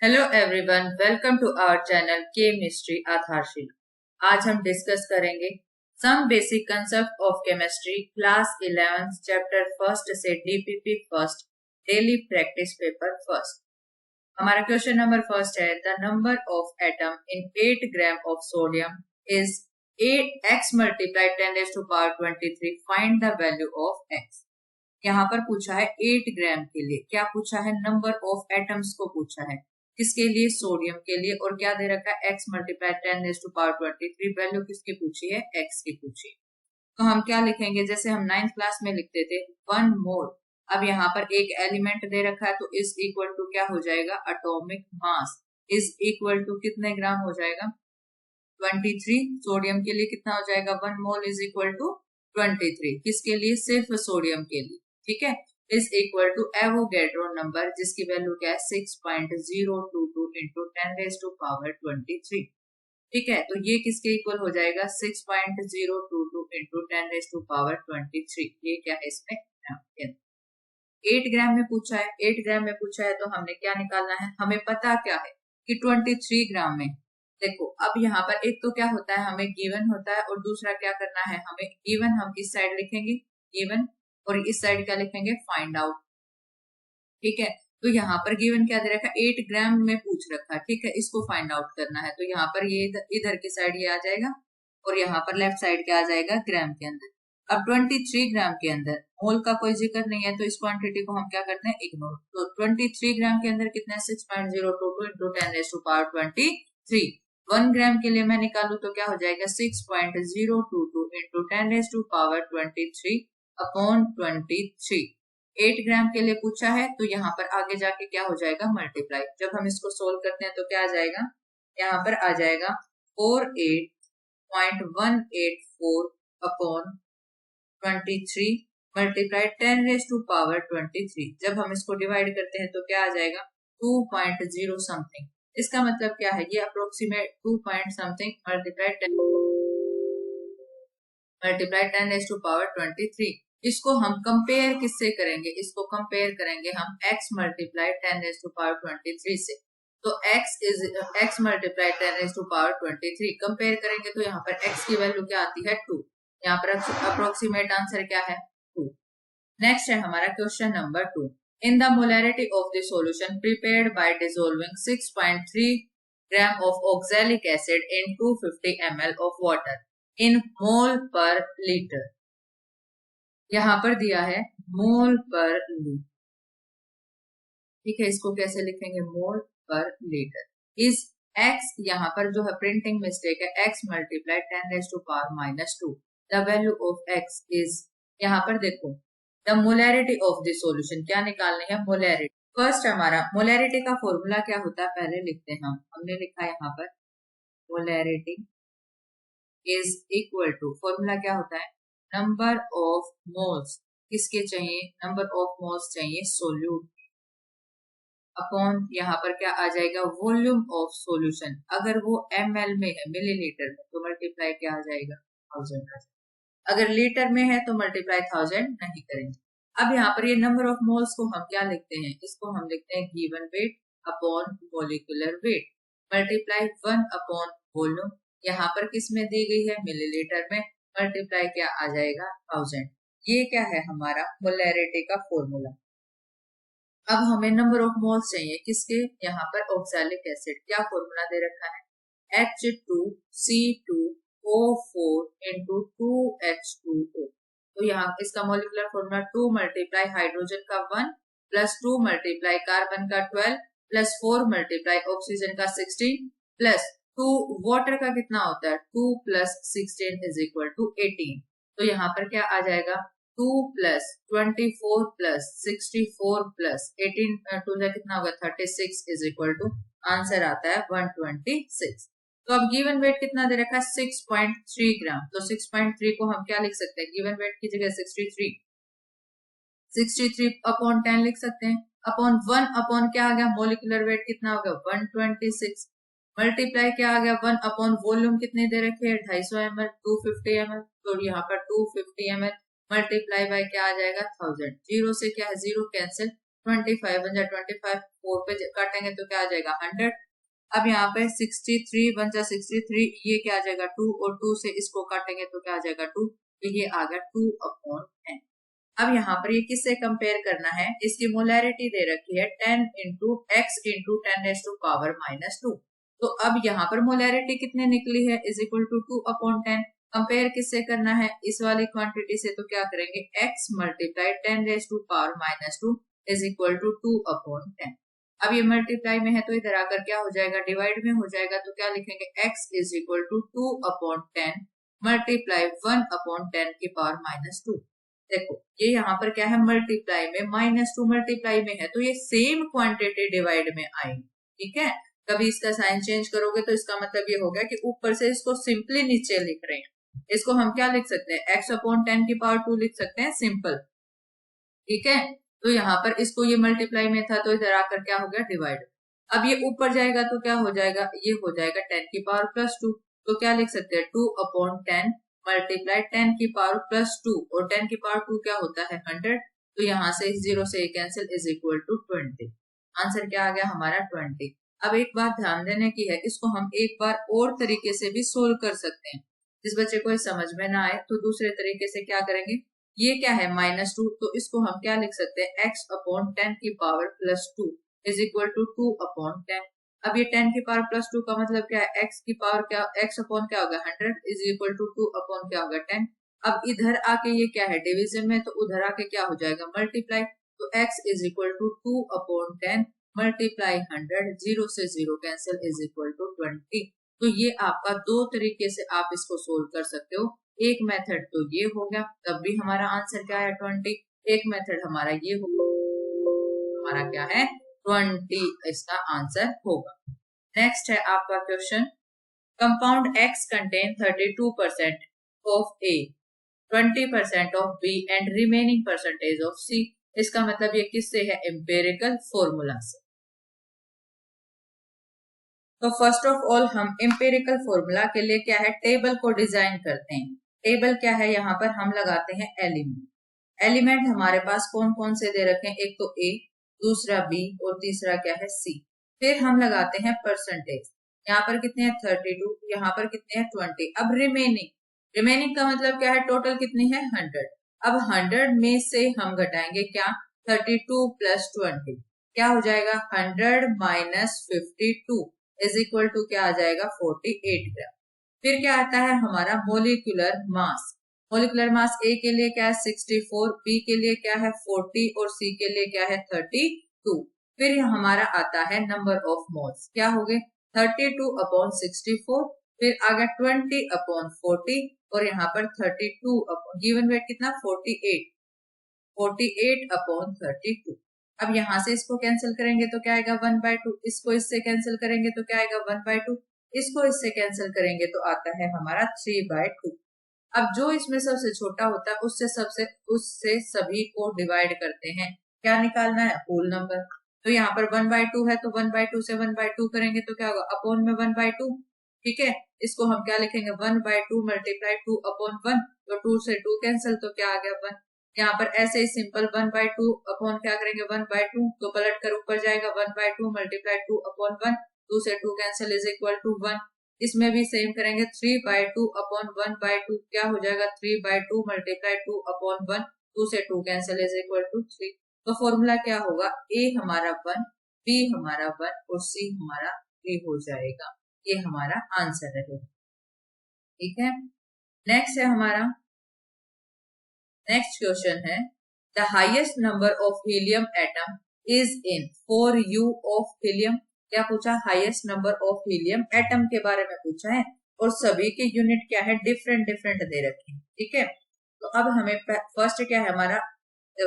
Hello everyone, welcome to our channel chemistry आधारशिला। आज हम डिस्कस करेंगे some basic concept of chemistry, class 11 chapter first से DPP first, daily practice paper first. हमारा question number first है, the number of atom in 8 gram of sodium is 8x multiply 10⁻23। Find the value of x। यहाँ पर पूछा है 8 ग्राम के लिए, क्या पूछा है, नंबर ऑफ एटम्स को पूछा है, किसके लिए, सोडियम के लिए, और क्या दे रखा है, x मल्टीप्लाई 10⁻23। वैल्यू किसकी पूछी है, x की पूछी है। तो हम क्या लिखेंगे, जैसे हम 9th क्लास में लिखते थे 1 मोल। अब यहाँ पर एक एलिमेंट दे रखा है तो इज इक्वल टू क्या हो जाएगा, atomic mass is equal to कितने ग्राम हो जाएगा, 23। सोडियम के लिए कितना हो जाएगा, 1 मोल इज इक्वल टू 23। किसके लिए, सिर्फ सोडियम के लिए, ठीक है। Is equal to Avogadro number, जिसकी वैल्यू क्या है, 6.022 इंटू 10⁻23। ठीक है, तो ये किसके इक्वल हो जाएगा, 6.022 इंटू 10⁻23। ये क्या है, इसमें 8 ग्राम में पूछा है। 8 ग्राम में पूछा है तो हमने क्या निकालना है, हमें पता क्या है कि 23 ग्राम में, देखो अब यहाँ पर एक तो क्या होता है, हमें गिवन होता है, और दूसरा क्या करना है, हमें गिवन हम इस साइड लिखेंगे गिवन, और इस साइड क्या लिखेंगे, फाइंड आउट। ठीक है, तो यहाँ पर गिवन क्या दे रखा है, 8 ग्राम में पूछ रखा है, ठीक है, इसको फाइंड आउट करना है। तो यहाँ पर ये इधर की साइड ये आ जाएगा, और यहाँ पर लेफ्ट साइड क्या आ जाएगा, ग्राम के अंदर। अब 23 ग्राम के अंदर मोल का कोई जिक्र नहीं है, तो इस क्वांटिटी को हम क्या करते हैं, इग्नोर। तो 23 ग्राम के अंदर कितना है, 6.022 इंटू 10⁻23। 1 ग्राम के लिए मैं निकालू तो क्या हो जाएगा, 6.022 इंटू 10⁻23 अपॉन 23। 8 ग्राम के लिए पूछा है, तो यहाँ पर आगे जाके क्या हो जाएगा, मल्टीप्लाई। जब हम इसको सोल्व करते हैं तो क्या आ जाएगा, यहाँ पर आ जाएगा 48.184 अपॉन 23 मल्टीप्लाई 10⁻23। जब हम इसको डिवाइड करते हैं तो क्या आ जाएगा, 2.0 समथिंग। इसका मतलब क्या है, ये अप्रोक्सीमेट 2 पॉइंट समथिंग मल्टीप्लाई 10⁻23। इसको हम कंपेयर किससे करेंगे, इसको कंपेयर करेंगे हम x मल्टीप्लाई 10⁻23 से। तो x मल्टीप्लाई 10⁻23 कंपेयर करेंगे तो यहाँ पर x की वैल्यू क्या आती है, 2। यहाँ पर अप्रोक्सीमेट आंसर क्या है, 2। नेक्स्ट है हमारा question number 2। In the molarity of the solution prepared by dissolving 6.3 gram of oxalic acid in 250 ml of water in mole per litre. यहाँ पर दिया है मोल पर लीटर, ठीक है, इसको कैसे लिखेंगे, मोल पर लीटर। इस x, यहाँ पर जो है प्रिंटिंग मिस्टेक है, x multiply 10⁻⁻²। The value of x is, यहाँ पर देखो, the molarity of the solution क्या निकालनी है, मोलैरिटी। फर्स्ट हमारा मोलैरिटी का फॉर्मूला क्या होता है, पहले लिखते हैं हमने लिखा है यहाँ पर, molarity is equal to, formula क्या होता है, नंबर ऑफ मोल्स, किसके चाहिए, नंबर ऑफ मोल्स चाहिए सोल्यूट, अपॉन यहाँ पर क्या आ जाएगा, वॉल्यूम ऑफ सॉल्यूशन। अगर वो ml में है, मिलीलीटर में, तो मल्टीप्लाई क्या आ जाएगा, 1000 आ जाएगा। अगर लीटर में है तो मल्टीप्लाई 1000 नहीं करेंगे। अब यहाँ पर ये नंबर ऑफ मोल्स को हम क्या लिखते हैं, इसको हम लिखते हैं given weight upon molecular weight multiply 1 upon volume. यहाँ पर किस में दी गई है, मिलीलीटर में, मल्टीप्लाई क्या आ जाएगा, 1000। ये क्या है हमारा मोलैरिटी का फॉर्मूला। अब हमें नंबर ऑफ मोल्स चाहिए, किसके, यहाँ पर ऑक्सैलिक एसिड, क्या फॉर्मूला दे रखा है, H2C2O4 इंटू 2H2O। तो यहाँ इसका मोलिकुलर फॉर्मूला 2 मल्टीप्लाई हाइड्रोजन का 1 प्लस 2 मल्टीप्लाई कार्बन का 12 प्लस 4 मल्टीप्लाई ऑक्सीजन का 16 प्लस 2 वाटर का कितना होता है, 2 प्लस 16 इज इक्वल टू 18। तो यहाँ पर क्या आ जाएगा, 2 प्लस 24 प्लस 64 प्लस 18 टू कितना होगा, 36 इज इक्वल टू, आंसर आता है 126। तो अब गिवन वेट कितना दे रखा है, 6.3 ग्राम। तो 6.3 को हम क्या लिख सकते हैं, गिवन वेट की जगह 63 अपॉन 10 लिख सकते हैं, अपॉन 1 अपॉन क्या आ गया, मोलिकुलर वेट कितना हो गया, 126 मल्टीप्लाई क्या आ गया, 1 अपॉन वॉल्यूम कितने दे रखे हैं, 250 ml, 250 ml। तो यहाँ पर 250 ml मल्टीप्लाई बाय क्या आ जाएगा, 1000। जीरो से क्या है, जीरो कैंसिल, 25 बन जाए 25, 4 पे काटेंगे तो क्या आ जाएगा 100। अब यहाँ पे 63 बन जाए 63, ये क्या आ जाएगा 2, और 2 से इसको काटेंगे तो क्या आ जाएगा 2, तो ये आ गया 2/10। अब यहाँ पर ये किससे कंपेयर करना है, इसकी मोलैरिटी दे रखी है 10 इंटू एक्स इंटू 10⁻⁻²। तो अब यहाँ पर मोलैरिटी कितने निकली है, इज इक्वल टू 2/10। कंपेयर किससे करना है, इस वाली क्वांटिटी से, तो क्या करेंगे x multiply 10⁻² is equal to 2/10। अब ये मल्टीप्लाई में है तो इधर आकर क्या हो जाएगा, डिवाइड में हो जाएगा, तो क्या लिखेंगे x is equal to 2/10 multiply 1/10⁻²। देखो ये यहाँ पर क्या है, मल्टीप्लाई में, -2 मल्टीप्लाई में है, तो ये सेम क्वांटिटी डिवाइड में आएगी। ठीक है, कभी इसका साइन चेंज करोगे तो इसका मतलब ये हो गया कि ऊपर से इसको सिंपली नीचे लिख रहे हैं, इसको हम क्या लिख सकते हैं, x/10⁻² लिख सकते हैं सिंपल। ठीक है, तो यहाँ पर इसको ये मल्टीप्लाई में था तो इधर आकर क्या हो गया डिवाइड। अब ये ऊपर जाएगा तो क्या हो जाएगा, ये हो जाएगा 10⁻+2, तो क्या लिख सकते हैं 2/10 मल्टीप्लाई 10⁻+2, और 10⁻2 क्या होता है 100, तो यहाँ से 0 से cancel is equal to 20। Answer क्या आ गया हमारा 20। अब एक बात ध्यान देने की है, इसको हम एक बार और तरीके से भी सोल्व कर सकते हैं। जिस बच्चे को समझ में ना आए तो दूसरे तरीके से क्या करेंगे, ये क्या है -2, तो इसको हम क्या लिख सकते हैं x/10⁻+2 इज इक्वल टू 2/10। अब ये 10⁻+2 का मतलब क्या है, x की पावर क्या, x अपॉन क्या होगा 100 इज इक्वल टू 2 अपॉन क्या होगा 10। अब इधर आके ये क्या है डिवीजन में, तो उधर आके क्या हो जाएगा मल्टीप्लाई, तो x is equal to 2/10 multiply 100, 0 से 0 कैंसिल इज इक्वल टू 20। तो ये आपका दो तरीके से आप इसको सोल्व कर सकते हो। एक मेथड तो ये हो गया, तब भी हमारा आंसर क्या है 20। एक मेथड हमारा ये होगा, हमारा क्या है 20 इसका आंसर होगा। नेक्स्ट है आपका question, compound X contain 32% of A, 20% of B and remaining percentage of C। इसका मतलब ये किससे है, एम्पेरिकल फॉर्मूला से। तो फर्स्ट ऑफ ऑल हम एम्पेरिकल फॉर्मूला के लिए क्या है, टेबल को डिजाइन करते हैं। टेबल क्या है, यहाँ पर हम लगाते हैं एलिमेंट। एलिमेंट हमारे पास कौन कौन से दे रखे हैं, एक तो A, दूसरा B और तीसरा क्या है C। फिर हम लगाते हैं परसेंटेज, यहाँ पर कितने हैं 32, यहाँ पर कितने हैं 20। अब रिमेनिंग का मतलब क्या है, टोटल कितनी है 100। अब 100 में से हम घटाएंगे क्या 32 प्लस 20, क्या हो जाएगा 100 माइनस 52 इज इक्वल टू क्या आ जाएगा 48 ग्राम। फिर क्या आता है हमारा मोलिकुलर मास। मोलिकुलर मास ए के लिए क्या है 64, बी के लिए क्या है 40 और सी के लिए क्या है 32। फिर हमारा आता है नंबर ऑफ मोल्स, क्या हो गए 32/64, फिर आ गया 20/40 और यहाँ पर 32 गिवन वेट कितना 48/32। अब यहाँ से इसको कैंसिल करेंगे तो क्या आएगा 1/2, इसको इससे कैंसिल करेंगे तो क्या आएगा 1/2, इसको इससे कैंसिल करेंगे तो आता है हमारा 3/2। अब जो इसमें सबसे छोटा होता है उससे सभी को डिवाइड करते हैं, क्या निकालना है होल नंबर। तो यहाँ पर 1/2 है तो 1/2 से 1/2 करेंगे तो क्या होगा अपॉन में 1/2। ठीक है, इसको हम क्या लिखेंगे 1/2 मल्टीप्लाई 2/1, तो 2 से 2 कैंसिल तो क्या आ गया 1। यहाँ पर ऐसे ही सिंपल 1/2 अपॉन क्या करेंगे 1/2, तो पलट कर ऊपर जाएगा 1/2 मल्टीप्लाई 2/1, 2 से 2 कैंसिल इज इक्वल टू 1। इसमें भी सेम करेंगे 3/2 अपॉन 1/2, क्या हो जाएगा 3/2 मल्टीप्लाई 2/1, 2 से 2 कैंसिल इज इक्वल टू 3। तो फॉर्मूला क्या होगा, ए हमारा 1, बी हमारा 1 और सी हमारा 3 हो जाएगा। ये हमारा आंसर रहेगा। ठीक है, नेक्स्ट है हमारा, नेक्स्ट क्वेश्चन है the highest number of helium atom is in 4u of helium. क्या पूछा, highest number of helium atom के बारे में पूछा है और सभी के यूनिट क्या है डिफरेंट डिफरेंट दे रखे हैं। ठीक है, तो अब हमें फर्स्ट क्या है हमारा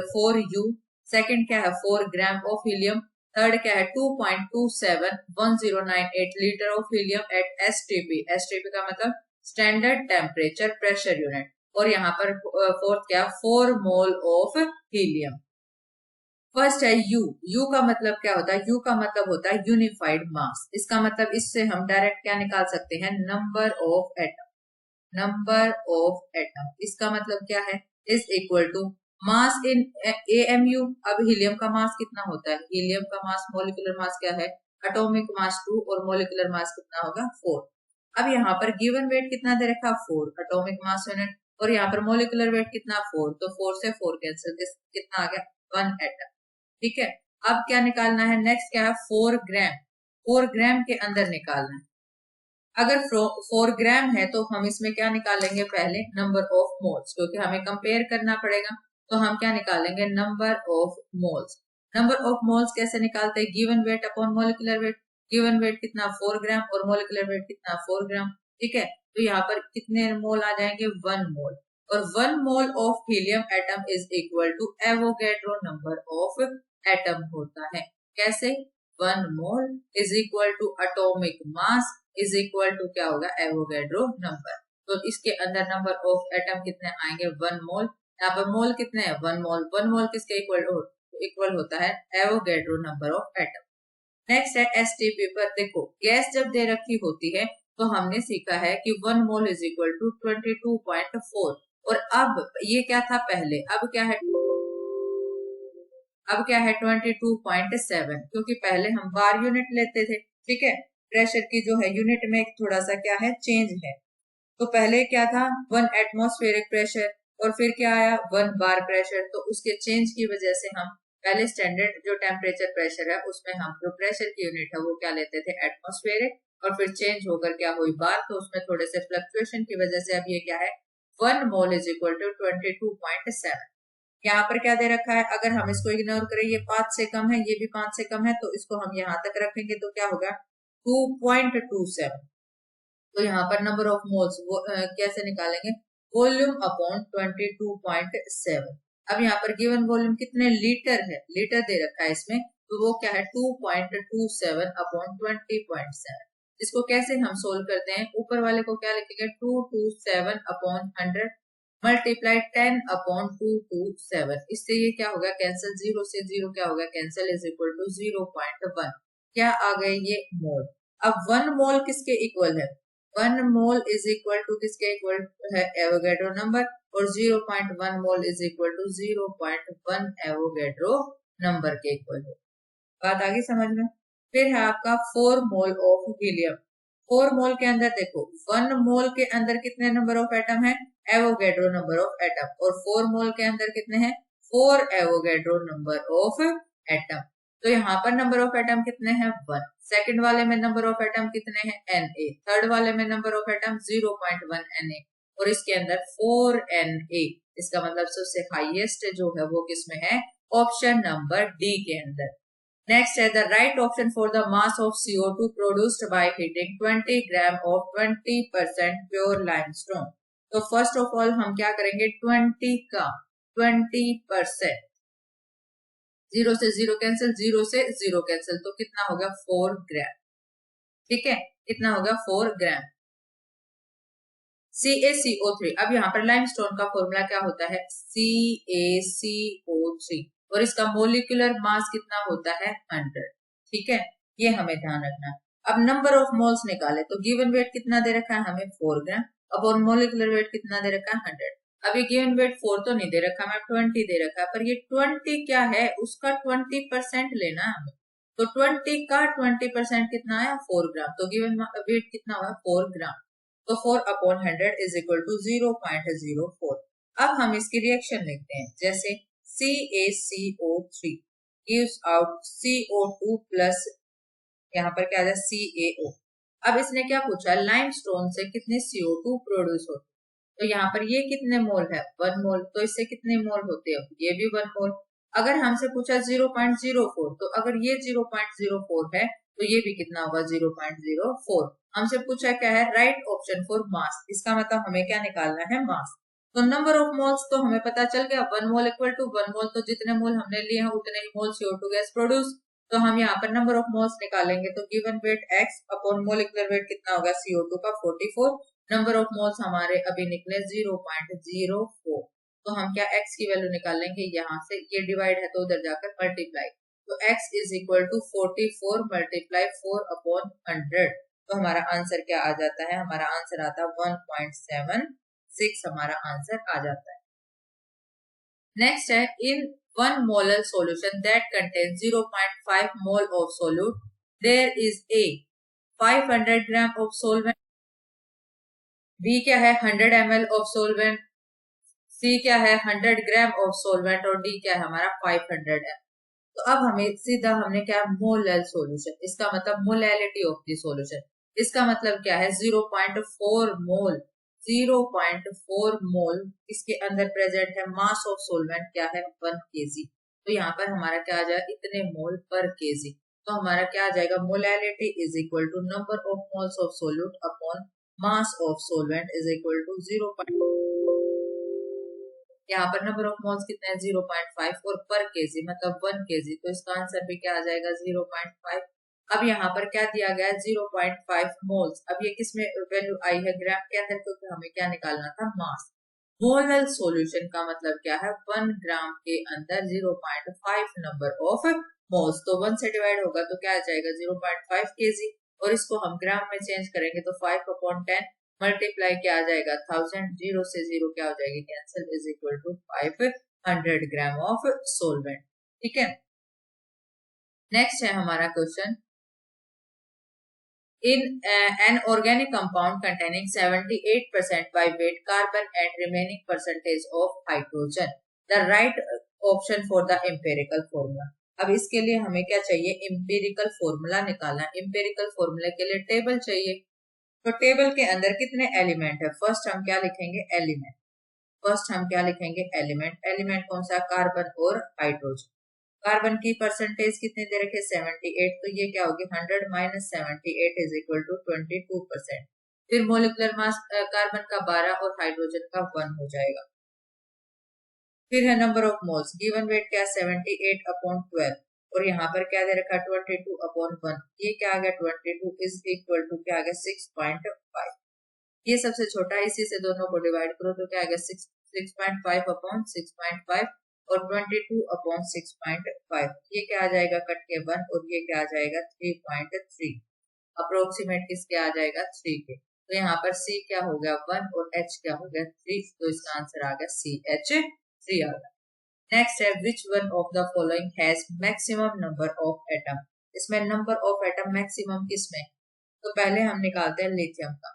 4u, सेकंड क्या है 4 ग्राम ऑफ हीलियम, थर्ड क्या है 2.271098 litre of helium at STP. STP का मतलब स्टैंडर्ड टेम्परेचर प्रेशर यूनिट, और यहाँ पर फोर्थ क्या 4 मोल ऑफ हीलियम। फर्स्ट है यू का मतलब क्या होता है, यू का मतलब होता है यूनिफाइड मास। इसका मतलब इससे हम डायरेक्ट क्या निकाल सकते हैं number of atom. Number of atom इसका मतलब क्या है is equal to mass in AMU। अब हीलियम का मास कितना होता है? हीलियम का मास, मोलिकुलर मास क्या है? एटॉमिक मास 2 और मोलिकुलर मास कितना होगा? 4। अब यहाँ पर गिवन वेट कितना दे रखा? 4 एटॉमिक मास यूनिट, और यहाँ पर मोलिकुलर वेट कितना? 4। तो 4 से 4 कैंसिल, कितना आ गया? 1 एटम। ठीक है, अब क्या निकालना है? नेक्स्ट क्या है? 4 ग्राम। 4 ग्राम के अंदर निकालना है। अगर 4 ग्राम है तो हम इसमें क्या निकालेंगे? पहले नंबर ऑफ मोल्स, क्योंकि हमें कंपेयर करना पड़ेगा। तो हम क्या निकालेंगे? Number of moles. Number of moles कैसे निकालते हैं? Given weight upon molecular weight. Given weight कितना? 4 ग्राम, और मोलिकुलर वेट कितना? 4 ग्राम। ठीक है, तो यहाँ पर कितने मोल आ जाएंगे? 1 मोल। और 1 mole of helium atom is equal to Avogadro number of atom होता है। कैसे? 1 mole is equal to atomic mass is equal to क्या होगा? Avogadro number. तो इसके अंदर नंबर ऑफ एटम कितने आएंगे? 1 मोल। यहाँ पर मोल कितने हैं? 1 मोल। 1 मोल किसके इक्वल होता है? Avogadro number of atom. Next है STP पर। देखो, गैस जब दे रखी होती है तो हमने सीखा है कि 1 मोल इज इक्वल टू 22.4। और अब ये क्या था पहले? अब क्या है? 22.7, क्योंकि पहले हम बार यूनिट लेते थे। ठीक है, प्रेशर की जो है यूनिट में थोड़ा सा क्या है? चेंज है। तो पहले क्या था? 1 एटमॉस्फेरिक प्रेशर, और फिर क्या आया? 1 बार प्रेशर। तो उसके चेंज की वजह से हम पहले स्टैंडर्ड जो टेम्परेचर प्रेशर है उसमें हम जो प्रेशर की यूनिट है वो क्या लेते थे? एटमॉस्फेरिक, और फिर चेंज होकर क्या हुई? बार। तो उसमें थोड़े से फ्लक्चुएशन की वजह से अब ये क्या है? 1 मोल इज इक्वल टू 22.7। यहाँ पर क्या दे रखा है? अगर हम इसको इग्नोर करें, ये 5 से कम है, ये भी 5 से कम है, तो इसको हम यहाँ तक रखेंगे तो क्या होगा? 2.27। तो यहाँ पर नंबर ऑफ मोल्स वो कैसे निकालेंगे? Volume upon 22.7। अब यहाँ पर गिवन वॉल्यूम कितने लीटर है? लीटर दे रखा है इसमें, तो वो क्या है? 2.27 अपॉन 20.7। इसको कैसे हम सोल्व करते हैं? ऊपर वाले को क्या लिखेंगे? 227 अपॉन 100 मल्टीप्लाई 10 अपॉन 227। इससे ये क्या होगा? कैंसिल। 0 से 0 क्या होगा? Cancel, is equal to 0.1। क्या आ गए? ये मोल। अब 1 मोल किसके इक्वल है? 1 मोल इज इक्वल टू किसके इक्वल है? Avogadro number. और 0.1 mole is equal to 0.1 Avogadro number के इक्वल है। बात आ गई समझ में? फिर है आपका 4 मोल ऑफ हीलियम। 4 मोल के अंदर देखो, 1 मोल के अंदर कितने नंबर ऑफ एटम है? Avogadro number of atom. और 4 मोल के अंदर कितने हैं? 4 एवोगैड्रो नंबर ऑफ एटम। तो यहाँ पर नंबर ऑफ एटम कितने हैं? 1। सेकंड वाले में नंबर ऑफ एटम कितने हैं? Na। थर्ड वाले में नंबर ऑफ एटम 0.1 Na, और इसके अंदर 4 Na। इसका मतलब सबसे हाईएस्ट जो है वो किसमें है? ऑप्शन नंबर डी के अंदर। Next है the right option for the mass of CO2 produced by heating 20 gram of 20% pure limestone। तो फर्स्ट ऑफ ऑल हम क्या करेंगे? 20 का 20%। 0 से 0 कैंसिल, 0 से 0 कैंसिल, तो कितना होगा? 4 ग्राम। ठीक है, कितना होगा? 4 ग्राम। CaCO3। अब यहाँ पर लाइमस्टोन का फॉर्मूला क्या होता है? CaCO3, और इसका मोलिकुलर मास कितना होता है? 100। ठीक है, ये हमें ध्यान रखना है। अब नंबर ऑफ मोल्स निकाले तो गिवन वेट कितना दे रखा है? हमें 4 ग्राम। अब और मोलिकुलर वेट कितना दे रखा है? 100। अब ये गिवन वेट 4 तो नहीं दे रखा, मैं 20 दे रखा है, पर ये 20 क्या है? उसका 20% लेना है हमें। तो 20 का 20% कितना आया? 4 ग्राम। तो गिवन वेट कितना हुआ? 4 ग्राम। तो 4 अपॉन 100 इज इक्वल टू 0.04। अब हम इसकी रिएक्शन लिखते हैं, जैसे CaCO3 gives out CO2 plus यहाँ पर क्या है? CaO। अब इसने क्या पूछा? लाइमस्टोन से कितने CO2 प्रोड्यूस होते? तो यहाँ पर ये कितने मोल है? 1 मोल। तो इससे कितने मोल होते हैं? ये भी 1 मोल। अगर हमसे पूछा 0.04, तो अगर ये 0.04 है तो ये भी कितना होगा? 0.04। हमसे पूछा क्या है? Right option for mass. इसका मतलब हमें क्या निकालना है? मास। तो नंबर ऑफ मोल्स तो हमें पता चल गया, 1 मोल इक्वल टू 1 मोल, तो जितने मोल हमने लिए हैं उतने ही मोल CO2 गैस प्रोड्यूस। तो हम यहाँ पर नंबर ऑफ मोल्स निकालेंगे, तो given wait x upon molecular weight कितना होगा? CO2 का 44। नंबर ऑफ मोल्स हमारे अभी निकले 0.04। तो हम क्या x की वैल्यू निकालेंगे? यहाँ से ये डिवाइड है तो उधर जाकर मल्टीप्लाई। तो x is equal to 44 multiply 4 upon 100। तो हमारा आंसर क्या आ जाता है? हमारा आंसर आता है 1.76। हमारा आंसर आ जाता है। नेक्स्ट है इन 1 molar solution that contains 0.5 mole of solute, there is a 500 gram of solvent, B क्या है 100 ml of solvent, C क्या है 100 ग्राम ऑफ solvent और D क्या है हमारा 500 ml। तो अब हमें सीधा हमने क्या मोलर सॉल्यूशन, इसका मतलब मोलैलिटी ऑफ द सॉल्यूशन, इसका मतलब क्या है 0.4 मोल, 0.4 मोल इसके अंदर प्रेजेंट है। मास ऑफ सॉल्वेंट क्या है 1 kg, तो यहाँ पर हमारा क्या आ जाएगा इतने मोल पर kg, तो हमारा क्या आ जाएगा molality is equal to number of moles of solute upon mass of solvent is equal to 0। यहाँ पर नंबर ऑफ मोल्स कितने हैं 0.5 और पर केजी मतलब 1 kg, तो इसका आंसर भी क्या आ जाएगा 0.5। अब यहाँ पर क्या दिया गया है 0.5 मोल्स, अब ये किसमें वैल्यू आई है ग्राम के अंदर, क्योंकि हमें क्या निकालना था मास। मोलर सॉल्यूशन का मतलब क्या है 1 ग्राम के अंदर 0.5 नंबर ऑफ मोल्स, तो 1 से डिवाइड होगा तो क्या आ जाएगा 0.5 kg, और इसको हम ग्राम में चेंज करेंगे तो 5/10 मल्टीप्लाई क्या आ जाएगा 1000, जीरो से जीरो क्या हो जाएगी cancel, is equal to 500 gram of solvent. ठीक है, नेक्स्ट है हमारा question in an organic compound containing 78% by weight carbon and remaining percentage of hydrogen, the right option for the empirical formula। अब इसके लिए हमें क्या चाहिए एम्पिरिकल फॉर्मूला निकालना। एम्पिरिकल फॉर्मूले के लिए टेबल चाहिए, तो टेबल के अंदर कितने एलिमेंट है, फर्स्ट हम क्या लिखेंगे एलिमेंट, फर्स्ट हम क्या लिखेंगे एलिमेंट, एलिमेंट कौन सा कार्बन और हाइड्रोजन। कार्बन की परसेंटेज कितने दे रखे 78, तो ये क्या होगी 100 माइनस 78 इज इक्वल टू 22%। फिर मोलिकुलर मास कार्बन का 12 और हाइड्रोजन का 1 हो जाएगा। फिर है number of moles, given wait क्या 78/12 और यहाँ पर क्या दे रखा 22/1, ये क्या आ गया 22 इज इक्वल टू क्या आ गया 6.5, ये सबसे छोटा है, इसी से दोनों को डिवाइड करो तो क्या आ गया 6.5/6.5 और 22/6.5, ये क्या आ जाएगा कट के 1 और ये क्या आ जाएगा 3.3, अप्रोक्सीमेट किसके आ जाएगा 3 के, तो यहाँ पर C क्या हो गया 1 और H क्या हो गया 3, तो इसका आंसर आ गया CH3 आ गया। नेक्स्ट है which one of the following has maximum number of atom, इसमें नंबर ऑफ एटम मैक्सिमम किसमें, तो पहले हम निकालते हैं लिथियम का।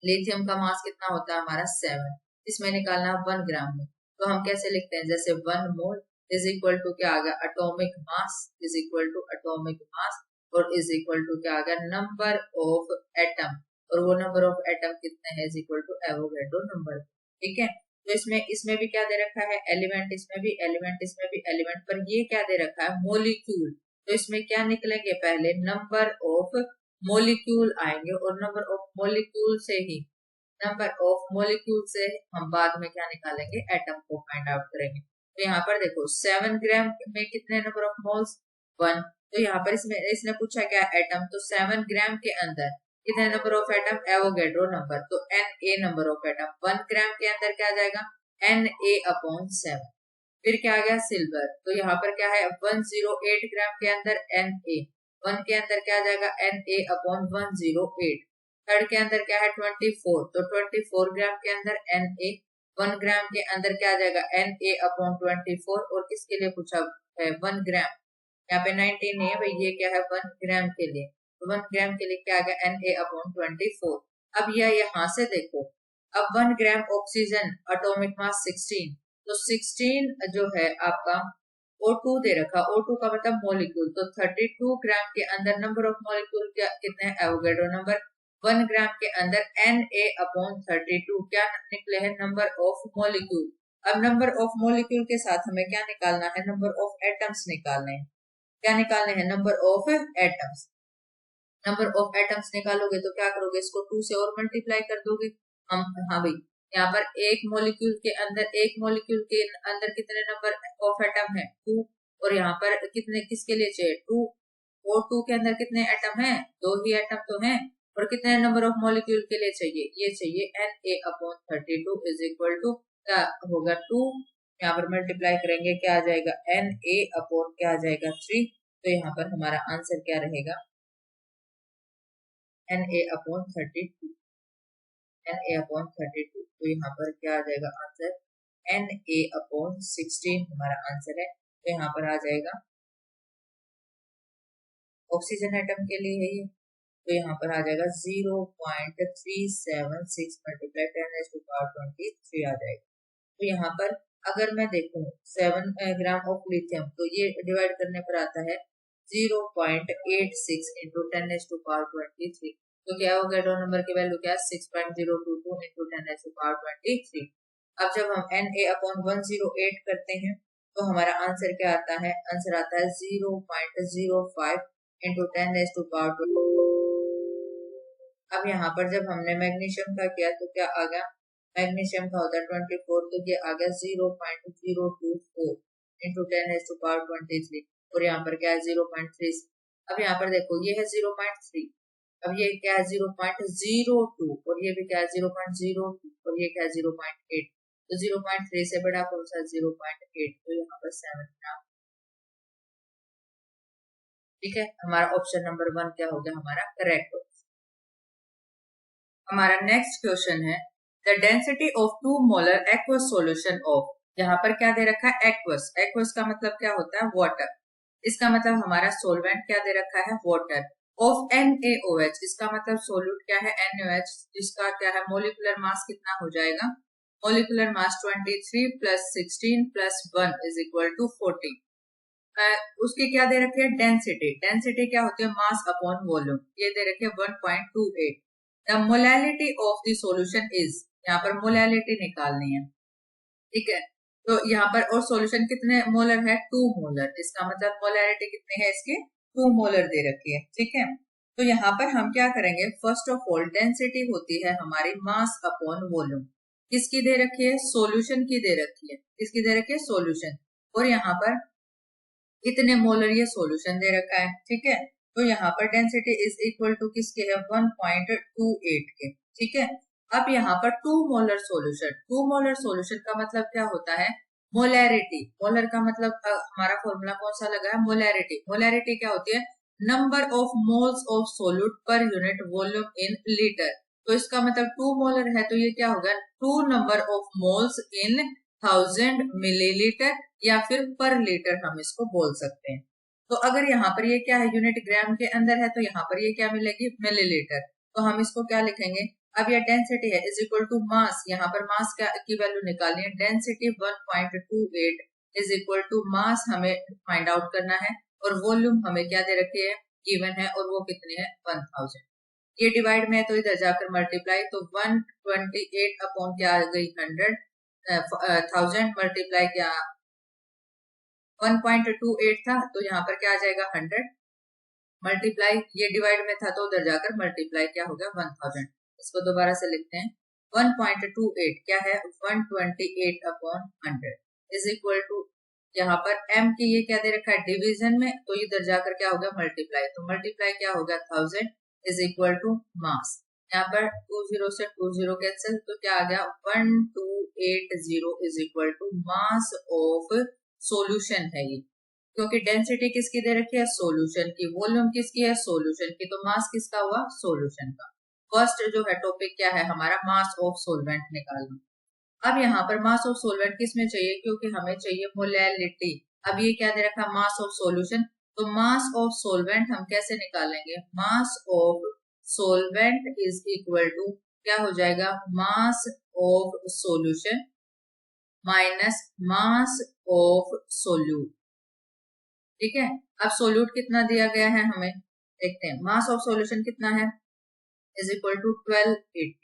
लिथियम का मास कितना होता है हमारा 7, इसमें निकालना 1 ग्राम में, तो हम कैसे लिखते हैं जैसे 1 मोल इज इक्वल टू क्या आ गया atomic mass is equal to atomic mass और इज इक्वल टू क्या आ गया नंबर ऑफ एटम, और वो नंबर ऑफ एटम कितने हैं is equal to Avogadro number. ठीक है, तो इसमें भी क्या दे रखा है एलिमेंट, इसमें भी एलिमेंट, इसमें भी एलिमेंट, पर ये क्या दे रखा है मोलिक्यूल, तो इसमें क्या निकलेंगे पहले नंबर ऑफ मोलिक्यूल आएंगे और नंबर ऑफ मोलिक्यूल से ही नंबर ऑफ मोलिक्यूल से हम बाद में क्या निकालेंगे एटम को फाइंड आउट करेंगे। तो यहाँ पर देखो 7 ग्राम में कितने नंबर ऑफ मोल्स 1, तो यहाँ पर इसने पूछा क्या एटम, तो 7 ग्राम के अंदर कितने number of atom Avogadro number, तो Na नंबर ऑफ एटम, 1 ग्राम के अंदर क्या आ जाएगा Na/7। फिर क्या आ गया सिल्वर, तो यहाँ पर क्या है 108 ग्राम के अंदर Na, 1 के अंदर क्या आ जाएगा Na/108। थर्ड के अंदर क्या है 24, तो 24 ग्राम के अंदर Na, 1 ग्राम के अंदर क्या आ जाएगा Na/24, और किसके लिए पूछा है 1 ग्राम, यहाँ पे 19 है भाई, ये क्या है 1 ग्राम के लिए, तो 1 ग्राम के लिए क्या आ गया Na/24। अब यह यहाँ से देखो, अब 1 ग्राम ऑक्सीजन एटॉमिक मास 16, तो 16 जो है आपका O2 दे रखा, O2 का मतलब मोलिक्यूल, तो 32 ग्राम के अंदर नंबर ऑफ मोलिक्यूल कितने हैं एवोगैड्रो नंबर, 1 ग्राम के अंदर Na/32 क्या निकले हैं नंबर ऑफ मोलिक्यूल। अब नंबर ऑफ मोलिक्यूल के साथ हमें क्या निकालना है नंबर ऑफ एटम्स निकालने हैं, क्या निकालने हैं number of atoms. Number of atoms निकालोगे तो क्या करोगे इसको 2 से और मल्टीप्लाई कर दोगे हम, हाँ भाई यहाँ पर एक मोलिक्यूल के अंदर कितने नंबर ऑफ एटम है 2, और यहाँ पर कितने किसके लिए चाहिए 2, और 2 के अंदर कितने एटम है 2 ही एटम तो हैं, और कितने नंबर ऑफ मोलिक्यूल के लिए चाहिए ये चाहिए Na/32 इज इक्वल टू क्या होगा 2, यहाँ पर मल्टीप्लाई करेंगे क्या आ जाएगा Na/ क्या आ जाएगा 3, तो यहाँ पर हमारा आंसर क्या रहेगा Na/32, Na/32, तो यहाँ पर क्या आ जाएगा आंसर Na/16 हमारा आंसर है। तो यहाँ पर आ जाएगा ऑक्सीजन एटम के लिए है ये, तो यहाँ पर आ जाएगा 0.376 मल्टीप्लाई 10⁻23 आ जाएगा। तो यहाँ पर अगर मैं देखूं 7 ग्राम ऑफ लिथियम, तो ये डिवाइड करने पर आता है 0.86 इंटू 10⁻23। तो क्या हो गया, नंबर की वैल्यू क्या है 6.022 इंटू 10⁻23। अब जब हम Na/108 करते हैं तो हमारा आंसर क्या आता है, आंसर आता है 0.05 इंटू 10⁻23। अब यहाँ पर जब हमने मैग्नीशियम का किया तो क्या आ गया, मैग्नीशियम का होता है 24, तो ये आ गया 0.024 इंटू 10⁻23 और यहाँ पर क्या है 0.3। अब यहाँ पर देखो ये है 0.3, अब ये क्या है 0.02 और ये भी क्या है 0.02 और ये क्या है 0.8। तो 0.3 से बड़ा कौन सा 0.8, तो यहाँ पर 7 ग्राम। ठीक है, हमारा ऑप्शन नंबर 1 क्या हो गया, हमारा करेक्ट। हमारा नेक्स्ट क्वेश्चन है the density of 2 molar aqueous solution of, यहाँ पर क्या दे रखा है एक्वस, एक्वस का मतलब क्या होता है वाटर, इसका मतलब हमारा सोलवेंट क्या दे रखा है वाटर, ऑफ NaOH इसका मतलब सोल्यूट क्या है NaOH, जिसका क्या है मोलिकुलर मास कितना हो जाएगा, molecular mass 23 plus 16 plus 1 is equal to 40। उसकी क्या दे रखी है डेंसिटी, डेंसिटी क्या होती है मास अपॉन वॉल्यूम, ये दे रखी है 1.28। The molality of the solution is, यहाँ पर मोलैलिटी निकालनी है। ठीक है, तो यहाँ पर और सॉल्यूशन कितने मोलर है 2 मोलर, इसका मतलब मोलैरिटी कितनी है इसकी 2 मोलर दे रखी है। ठीक है, तो यहाँ पर हम क्या करेंगे, फर्स्ट ऑफ ऑल डेंसिटी होती है हमारी मास अपॉन वॉल्यूम, किसकी दे रखी है सॉल्यूशन की दे रखी है, किसकी दे रखी है सॉल्यूशन, और यहाँ पर कितने मोलर ये सॉल्यूशन दे रखा है। ठीक है, तो यहाँ पर डेंसिटी इज इक्वल टू किसके है 1.28 के। ठीक है, अब यहाँ पर 2 मोलर सॉल्यूशन, 2 मोलर सॉल्यूशन का मतलब क्या होता है मोलैरिटी, मोलर का मतलब हमारा फॉर्मूला कौन सा लगा है मोलैरिटी, मोलैरिटी क्या होती है number of moles of solute per unit volume in litre, तो इसका मतलब 2 मोलर है तो ये क्या होगा 2 number of moles in 1000 millilitre या फिर पर लीटर हम इसको बोल सकते हैं। तो अगर यहाँ पर ये क्या है यूनिट ग्राम के अंदर है तो यहाँ पर ये क्या मिलेगी मिलीलीटर, तो हम इसको क्या लिखेंगे, अब ये डेंसिटी है इज इक्वल टू मास, यहाँ पर मास की वैल्यू निकालनी है, density 1.28 is equal to mass हमें फाइंड आउट करना है, और वॉल्यूम हमें क्या दे रखी है गिवन है, और वो कितनी है 1000। ये डिवाइड में है तो इधर जाकर मल्टीप्लाई, तो 128 अपॉन क्या आ गई 100, 1000 मल्टीप्लाई क्या 1.28 था, तो यहाँ पर क्या आ जाएगा 100 मल्टीप्लाई, ये डिवाइड में था तो उधर जाकर मल्टीप्लाई क्या हो गया 1000। इसको दोबारा से लिखते हैं 1.28 क्या है 128 अपॉन 100 इज इक्वल टू, यहाँ पर m की ये क्या दे रखा है डिवीजन में, तो इधर जाकर क्या हो गया मल्टीप्लाई, तो मल्टीप्लाई क्या हो गया 1000 इज इक्वल टू मास, यहाँ पर 20 से 20 कैंसिल, तो क्या आ गया 1280 is equal to mass of solution है ये, क्योंकि डेंसिटी किसकी दे रखी है सॉल्यूशन की, वॉल्यूम किसकी है सॉल्यूशन की, तो मास किसका हुआ सॉल्यूशन का। फर्स्ट जो है टॉपिक क्या है हमारा मास ऑफ सोलवेंट निकालना। अब यहाँ पर मास ऑफ सोलवेंट किस में चाहिए, क्योंकि हमें चाहिए मोलैलिटी, अब ये क्या दे रखा मास ऑफ सॉल्यूशन, तो मास ऑफ सोलवेंट हम कैसे निकालेंगे, mass of solvent is equal to क्या हो जाएगा mass of solution minus mass of solute. ठीक है, अब सोल्यूट कितना दिया गया है हमें देखते हैं, मास ऑफ सॉल्यूशन कितना है is equal to 1280,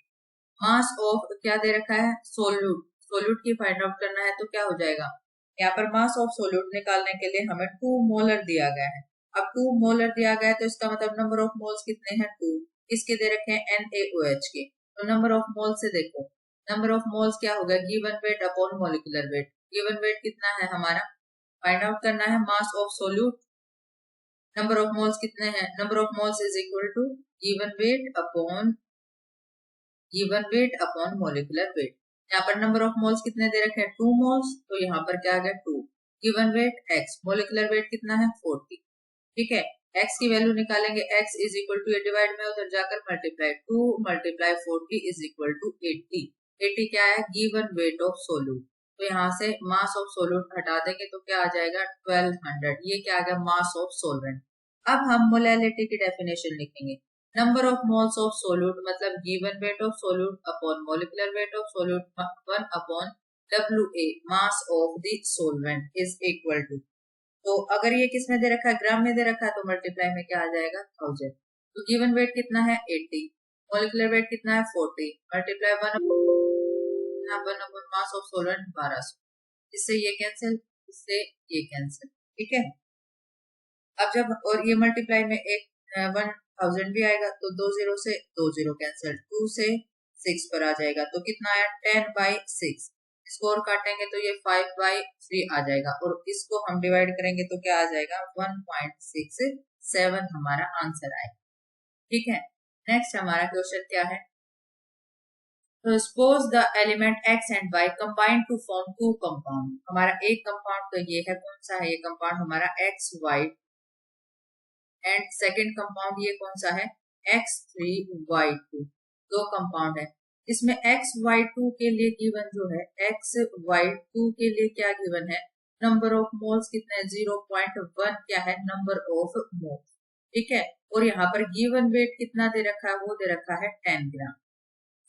mass of क्या दे रखा है सोल्यूट, सोल्यूट की फाइंड आउट करना है तो क्या हो जाएगा, यहाँ पर मास ऑफ सोल्यूट निकालने के लिए हमें 2 मोलर दिया गया है, अब 2 मोलर दिया गया है तो इसका मतलब नंबर ऑफ मोल्स कितने हैं 2, किसके दे रखे हैं NaOH के, तो नंबर ऑफ मोल से देखो, नंबर ऑफ मोल्स क्या होगा given weight upon molecular weight, given weight कितना है हमारा फाइंड आउट करना है mass of solute, number of moles कितने हैं, number of moles is equal to given weight upon molecular weight, यहाँ पर नंबर ऑफ मोल्स कितने दे रखे हैं 2 मोल्स, तो यहाँ पर क्या आ गया 2, given weight x, molecular weight कितना है 40। ठीक है, x की वैल्यू निकालेंगे, x is equal to divide में उधर जाकर multiply, 2 multiply 40 is equal to 80, 80 क्या है गिवन वेट ऑफ सोल्यूट, तो यहाँ से मास ऑफ सोल्यूट हटा देंगे तो क्या आ जाएगा 1200। ये क्या आ गया मास ऑफ सोलवेंट। अब हम मोलैलिटी की डेफिनेशन लिखेंगे। Number of moles of solute मतलब given weight of solute upon molecular weight of solute 1 upon WA mass of the solvent is equal to. तो अगर ये किस में दे रखा है, ग्राम में दे रखा है, तो मल्टीप्लाई में क्या आ जाएगा 1000। तो गिवन वेट कितना है 80, मोलिकुलर वेट कितना है 40, multiply 1 upon mass of solvent 1200। इससे ये कैंसिल, इससे ये कैंसिल, ठीक है। अब जब और ये मल्टीप्लाई में एक 1000 भी आएगा तो 2 जीरो से 2 जीरो कैंसिल, 2 से 6 पर आ जाएगा तो कितना आया 10/6। इसको और काटेंगे तो ये 5/3 आ जाएगा और इसको हम डिवाइड करेंगे तो क्या आ जाएगा 1.67 हमारा आंसर आएगा, ठीक है। नेक्स्ट हमारा क्वेश्चन क्या है, तो suppose the element x and y combine to form two compound. हमारा एक कंपाउंड तो ये है, कौन सा है ये कंपाउंड हमारा XY, एंड सेकेंड कंपाउंड ये कौन सा है X3Y2। दो कंपाउंड है, इसमें XY2 के लिए गिवन जो है XY2 के लिए क्या गिवन है, नंबर ऑफ मोल्स कितने 0.1 क्या है नंबर ऑफ मोल्स, ठीक है। और यहाँ पर गिवन वेट कितना दे रखा है, वो दे रखा है 10 ग्राम।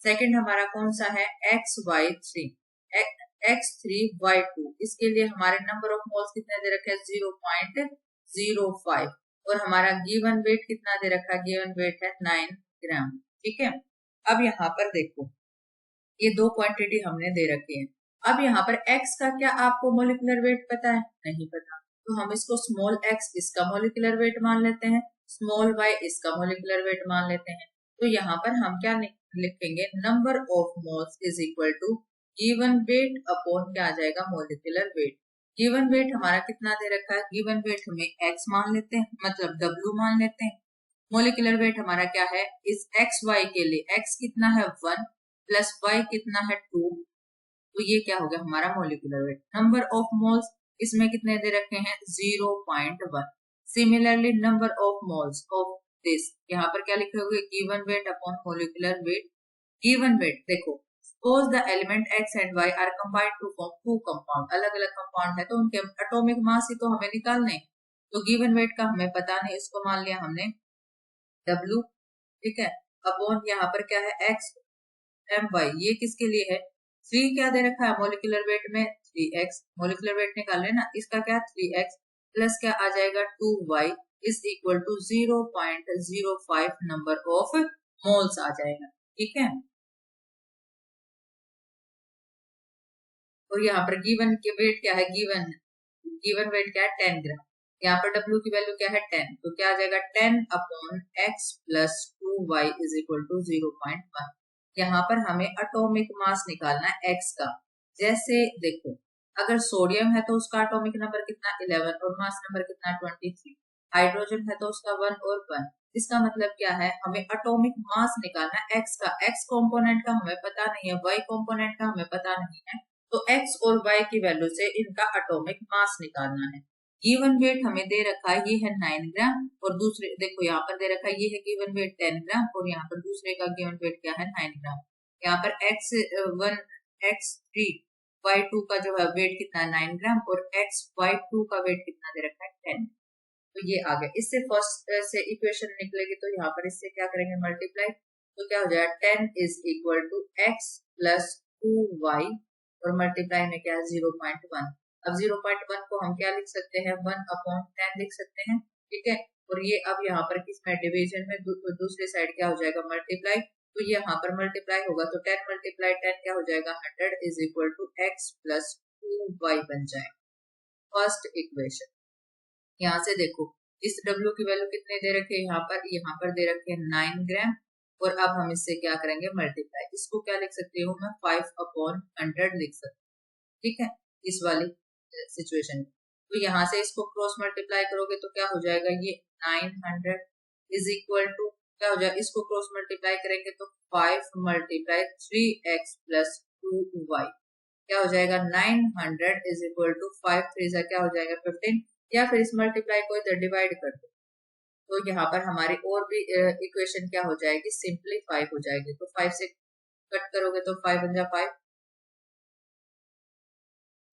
सेकेंड हमारा कौन सा है X3Y2, इसके लिए हमारे नंबर ऑफ मोल्स कितने दे रखे हैं 0.05 और हमारा गिवन वेट कितना दे रखा है, गिवन वेट है 9 ग्राम, ठीक है। अब यहाँ पर देखो ये दो क्वांटिटी हमने दे रखी है। अब यहाँ पर x का क्या आपको मोलिकुलर वेट पता है, नहीं पता, तो हम इसको स्मॉल x इसका मोलिकुलर वेट मान लेते हैं, स्मॉल y इसका मोलिकुलर वेट मान लेते हैं। तो यहाँ पर हम क्या लिखेंगे, number of moles is equal to given weight upon क्या आ जाएगा मोलिकुलर वेट। गिवन वेट हमारा कितना दे रखा है, गिवन वेट हमें x मान लेते हैं मतलब W मान लेते हैं। मोलिकुलर वेट हमारा क्या है, इस XY के लिए x कितना है 1 प्लस y कितना है 2, तो ये क्या हो गया हमारा molecular weight. Number of moles इसमें कितने दे रखे हैं 0.1। Similarly number of moles of this, यहाँ पर क्या लिखे हुए given weight upon molecular weight. Given weight देखो, suppose the element x and y are combined to form two compound, अलग अलग कंपाउंड है तो उनके एटॉमिक मास ही तो हमें निकालने, तो गिवन वेट का हमें पता नहीं, इसको मान लिया हमने W, ठीक है, अपॉन यहाँ पर क्या है x my, ये किसके लिए है 3 क्या दे रखा है मोलिकुलर वेट में 3x, मोलिकुलर वेट निकाल रहे ना, इसका क्या 3x प्लस क्या आ जाएगा 2y is equal to 0.05 number of moles आ जाएगा, ठीक है। और यहाँ पर गिवन के वेट क्या है, गिवन वेट क्या है 10 ग्राम, यहाँ पर W की वैल्यू क्या है 10, तो क्या आ जाएगा 10 upon x plus 2y is equal to 0.1। यहाँ पर हमें एटॉमिक मास निकालना है x का। जैसे देखो अगर सोडियम है तो उसका एटॉमिक नंबर कितना 11 और मास नंबर कितना 23, हाइड्रोजन है तो उसका 1 और 1। इसका मतलब क्या है, हमें एटॉमिक मास निकालना है x का, x कंपोनेंट का हमें पता नहीं है, y कंपोनेंट का हमें पता नहीं है, तो x और y की वैल्यू से इनका एटॉमिक मास निकालना है। गिवन वेट हमें दे रखा है ये है 9 ग्राम और दूसरे देखो यहाँ पर दे रखा है ये है गिवन वेट 10 ग्राम और यहाँ पर दूसरे का गिवन वेट क्या है 9 ग्राम। यहाँ पर x1 x3y2 का जो है वेट कितना है 9 ग्राम और xy2 का वेट कितना दे रखा है 10। तो ये आ गया, इससे फर्स्ट से इक्वेशन निकलेगी तो यहाँ पर इससे क्या करेंगे मल्टीप्लाई, तो क्या हो जाएगा 10 is equal to x plus 2y और मल्टीप्लाई में क्या है 0.1। अब 0.1 को हम क्या लिख सकते हैं 1/10 लिख सकते हैं, ठीक है। और ये अब यहाँ पर किसमें डिवीजन में दूसरी साइड क्या हो जाएगा मल्टीप्लाई, तो ये यहाँ पर मल्टीप्लाई होगा तो 10 मल्टीप्लाई 10 क्या हो जाएगा 100 is equal to x plus 2y बन जाएगा फर्स्ट इक्वेशन। यहाँ से देखो इस W की वैल्यू कितने दे रखे हैं यहाँ पर दे रखे हैं 9 ग्राम और अब हम इससे क्या करेंगे मल्टीप्लाई, इसको क्या लिख सकती हूँ मैं 5/100 लिख सकती हूँ, ठीक है, इस वाली सिचुएशन। तो यहाँ से इसको क्रॉस मल्टीप्लाई करोगे तो क्या हो जाएगा ये 900 इज इक्वल टू क्या हो जाएगा, इसको क्रॉस मल्टीप्लाई करेंगे तो 5 मल्टीप्लाई 3x प्लस 2y क्या हो जाएगा 900 इज इक्वल टू 5 3 क्या हो जाएगा 15, या फिर इस मल्टीप्लाई को इधर डिवाइड कर दो तो यहाँ पर हमारी और भी इक्वेशन क्या हो जाएगी सिंप्लीफाई हो जाएगी। तो 5 से कट करोगे तो 5 बन जा 5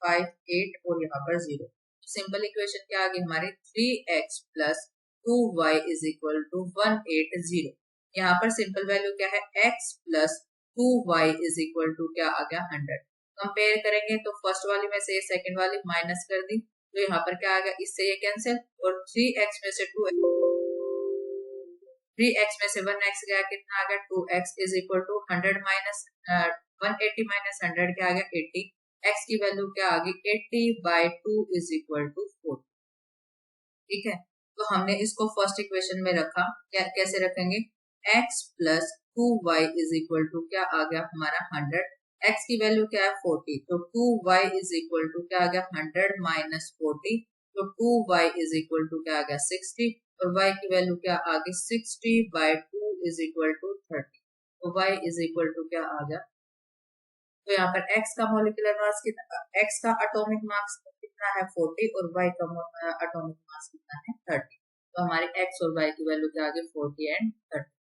5, 8 और यहाँ पर 0। सिंपल इक्वेशन क्या आ गई हमारी 3x plus 2y is equal to 180। यहाँ पर सिंपल वैल्यू क्या है x plus 2y is equal to क्या आ गया 100। कंपेयर करेंगे तो फर्स्ट वाली में से सेकंड वाली माइनस कर दी तो यहाँ पर क्या आ गया, इससे ये कैंसिल और 3x में से 3x में से 1x गया, कितना आ गया 2x is equal to 100 minus 180 minus 100 क्या आ गया 80। x की वैल्यू क्या आ गई 80/2 इज इक्वल टू 4। ठीक है, तो हमने इसको फर्स्ट इक्वेशन में रखा, क्या कैसे रखेंगे, x plus 2y is equal to क्या आ गया हमारा 100। x की वैल्यू क्या है 40, तो 2y इज इक्वल टू क्या आ गया 100 माइनस 40, तो 2y इज इक्वल टू क्या आ गया 60 और y की वैल्यू क्या आ गई 60/2 इज इक्वल टू 30। तो y इज इक्वल टू क्या आ गया, तो यहाँ पर x का मॉलिक्यूलर मास कितना, x का एटॉमिक मास कितना है 40 और y का एटॉमिक मास कितना है 30। तो हमारे x और y की वैल्यू क्या आ गई 40 एंड 30।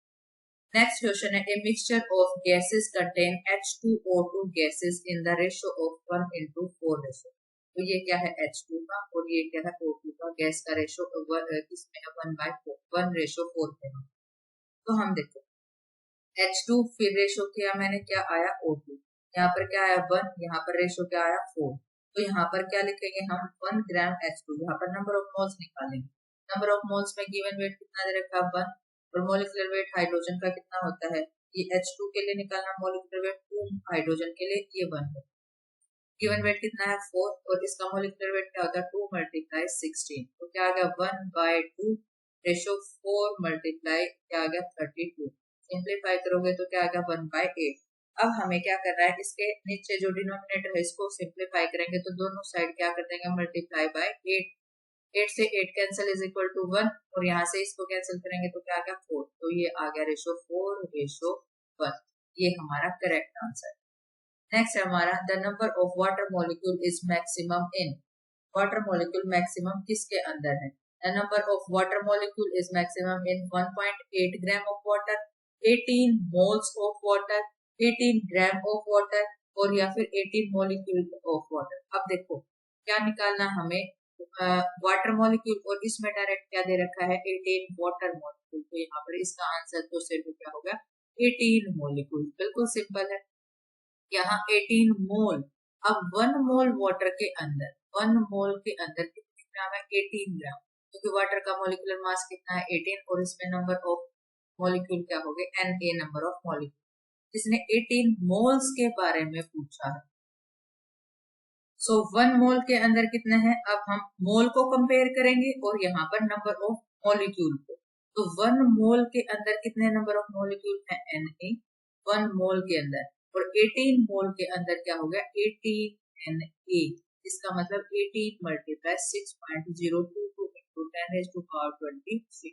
नेक्स्ट क्वेश्चन है a mixture of gases contain H2O2 gases in the ratio of 1:4 ratio. तो ये क्या है H2 का और ये क्या है O2 का, गैस का रेशियो किसमें है 1/4, 1:4 पे। तो हम देखो H2 फिर रेशियो किया मैंने, क्या आया O2, यहाँ पर क्या आया 1, यहाँ पर रेशियो क्या आया 4। तो यहाँ पर क्या लिखेंगे हम 1 ग्राम H2, यहाँ पर नंबर ऑफ मोल्स निकालेंगे। नंबर ऑफ मोल्स में गिवन वेट कितना दे रखा है 1 और मोलिकुलर वेट हाइड्रोजन का कितना होता है, ये H2 के लिए निकालना मोलिकुलर वेट 2, हाइड्रोजन के लिए ये 1 है। गिवन वेट कितना है 4 और इसका मोलिकुलर वेट क्या होता है 2 × 16, तो क्या आ गया 1/2 रेशियो 4 मल्टीप्लाई क्या आ गया 32। सिंप्लीफाई करोगे तो क्या आ गया 1/8। अब हमें क्या करना है, इसके नीचे जो डिनोमिनेटर है इसको सिंप्लीफाई करेंगे तो दोनों साइड क्या कर देंगे मल्टीप्लाई बाय 8। 8 से 8 कैंसिल इज इक्वल टू 1 और यहाँ से इसको कैंसिल करेंगे तो क्या आ गया 4। तो ये आ गया रेशियो 4:1। ये हमारा करेक्ट आंसर। नेक्स्ट है हमारा the number of water molecule is maximum in. Water molecule maximum किसके अंदर है, the number of water molecule is maximum in 1.8 gram of water, 18 moles of water, 18 gram of water और या फिर 18 molecule of water. अब देखो क्या निकालना हमें, वाटर मॉलिक्यूल और इसमें डायरेक्ट क्या दे रखा है 18 वाटर मॉलिक्यूल, तो यहाँ पर इसका आंसर तो सिर्फ क्या होगा 18 मॉलिक्यूल। बिल्कुल सिंपल है, यहाँ 18 मोल। अब 1 मोल वाटर के अंदर 1 मोल के अंदर कितने ग्राम है 18 ग्राम, क्योंकि वाटर का मॉलिक्यूलर मास कितना है 18 और इसमें नंबर ऑफ मॉलिक्यूल क्या हो गए Na नंबर ऑफ मॉलिक्यूल। इसने 18 मोल्स के बारे में पूछा है। सो 1 मोल के अंदर कितने हैं, अब हम मोल को कंपेयर करेंगे और यहाँ पर नंबर ऑफ मॉलिक्यूल को। तो 1 मोल के अंदर कितने नंबर ऑफ मॉलिक्यूल है Na 1 मोल के अंदर, और 18 मोल के अंदर क्या हो गया 18 Na। इसका मतलब 18 × 6.022 × 10⁻23।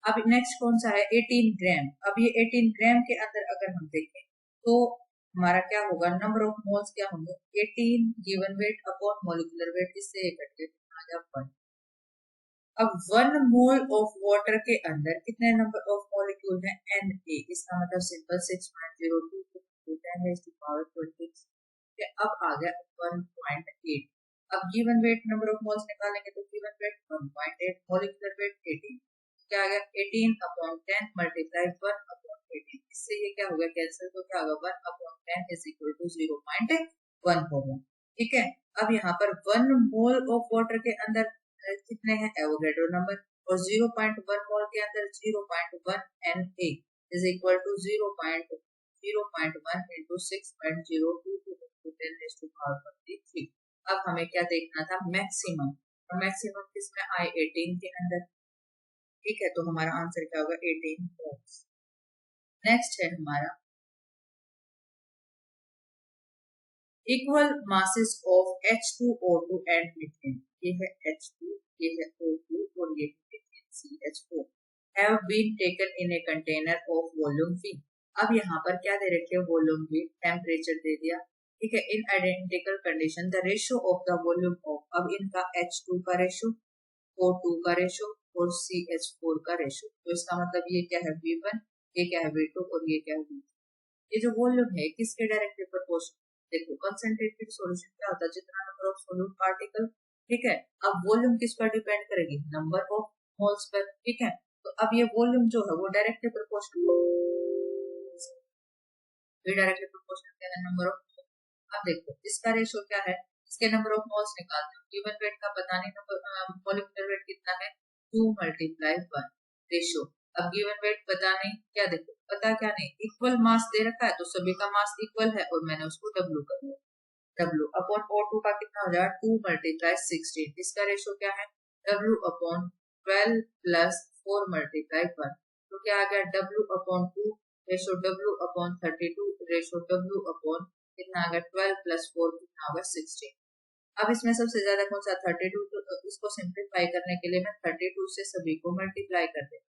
अब नेक्स्ट कौन सा है 18 ग्राम। अब ये 18 ग्राम के अंदर अगर हम देखें तो हमारा क्या होगा, नंबर ऑफ मोल्स क्या होंगे 18 given weight upon molecular wait, इससे इकट्ठे आ गया 1। अब 1 मोल ऑफ वाटर के अंदर कितने नंबर ऑफ मॉलिक्यूल है Na, इसका मतलब सिंपल 6.02 × 10⁻23। अब आ गया 1.8। अब given weight number of moles निकालेंगे तो गिवन वेट 1.8, मोलिकुलर वेट 18, क्या आ गया 18 अपॉन 10 मल्टीप्लाई 1 अपॉन 18। इससे ये क्या होगा कैंसिल, तो क्या होगा 1 अपॉन 10 इज इक्वल टू 0.1 होगा। ठीक है, अब यहाँ पर 1 मोल ऑफ वाटर के अंदर कितने हैं एवोगैड्रो नंबर, और 0.1 मोल के अंदर 0.1 Na is equal to 0.1 into 6.022 into 10⁻23। अब हमें क्या देखना था मैक्सिमम, और मैक्सिमम किसमें आए 18 के अंदर। ठीक है, तो हमारा आंसर क्या होगा 18 मोल्स। नेक्स्ट है हमारा equal masses of H2O2 and methane. ये है H2, ये है O2 और ये है CH4 have been taken in a container of volume V। अब यहाँ पर क्या दे रखे हैं वॉल्यूम V, टेम्परेचर दे दिया। ठीक है, in identical condition the ratio of the volume of, अब इनका H2 का रेशियो, O2 का रेशियो और CH4 का रेशियो। तो इसका मतलब ये क्या है V1, ये क्या है V2 और ये क्या है V3। ये जो वॉल्यूम है किसके डायरेक्टली प्रोपोर्शनल। देखो कंसंट्रेटेड सॉल्यूशन क्या होता है, जितना नंबर ऑफ सोल्यूट पार्टिकल। ठीक है, अब वॉल्यूम किस पर डिपेंड करेगी, नंबर ऑफ मोल्स पर। ठीक है, तो अब ये वॉल्यूम जो है वो डायरेक्टली प्रोपोर्शनल है नंबर ऑफ। अब देखो इसका रेशो क्या है, इसके नंबर ऑफ मोल्स निकालते हैं। गिवन वेट का पता नहीं, नंबर मॉलिक्यूलर वेट कितना है, 2 × 1 रेशो। अब गिवन वेट पता नहीं, क्या देखो पता क्या नहीं, इक्वल मास दे रखा है तो सभी का मास इक्वल है और मैंने उसको W कर दिया। W अपॉन O2 का कितना हो जाएगा, 2 × 16। इसका रेशो क्या है, W अपॉन 12 प्लस 4 × 1। तो क्या आ गया, W upon 2 ratio W upon 32 ratio W upon कितना आ गया, 12 प्लस 4 कितना होगा, 16। अब इसमें सबसे ज्यादा कौन सा, 32। तो इसको सिंप्लीफाई करने के लिए मैं 32 से सभी को मल्टीप्लाई कर देता।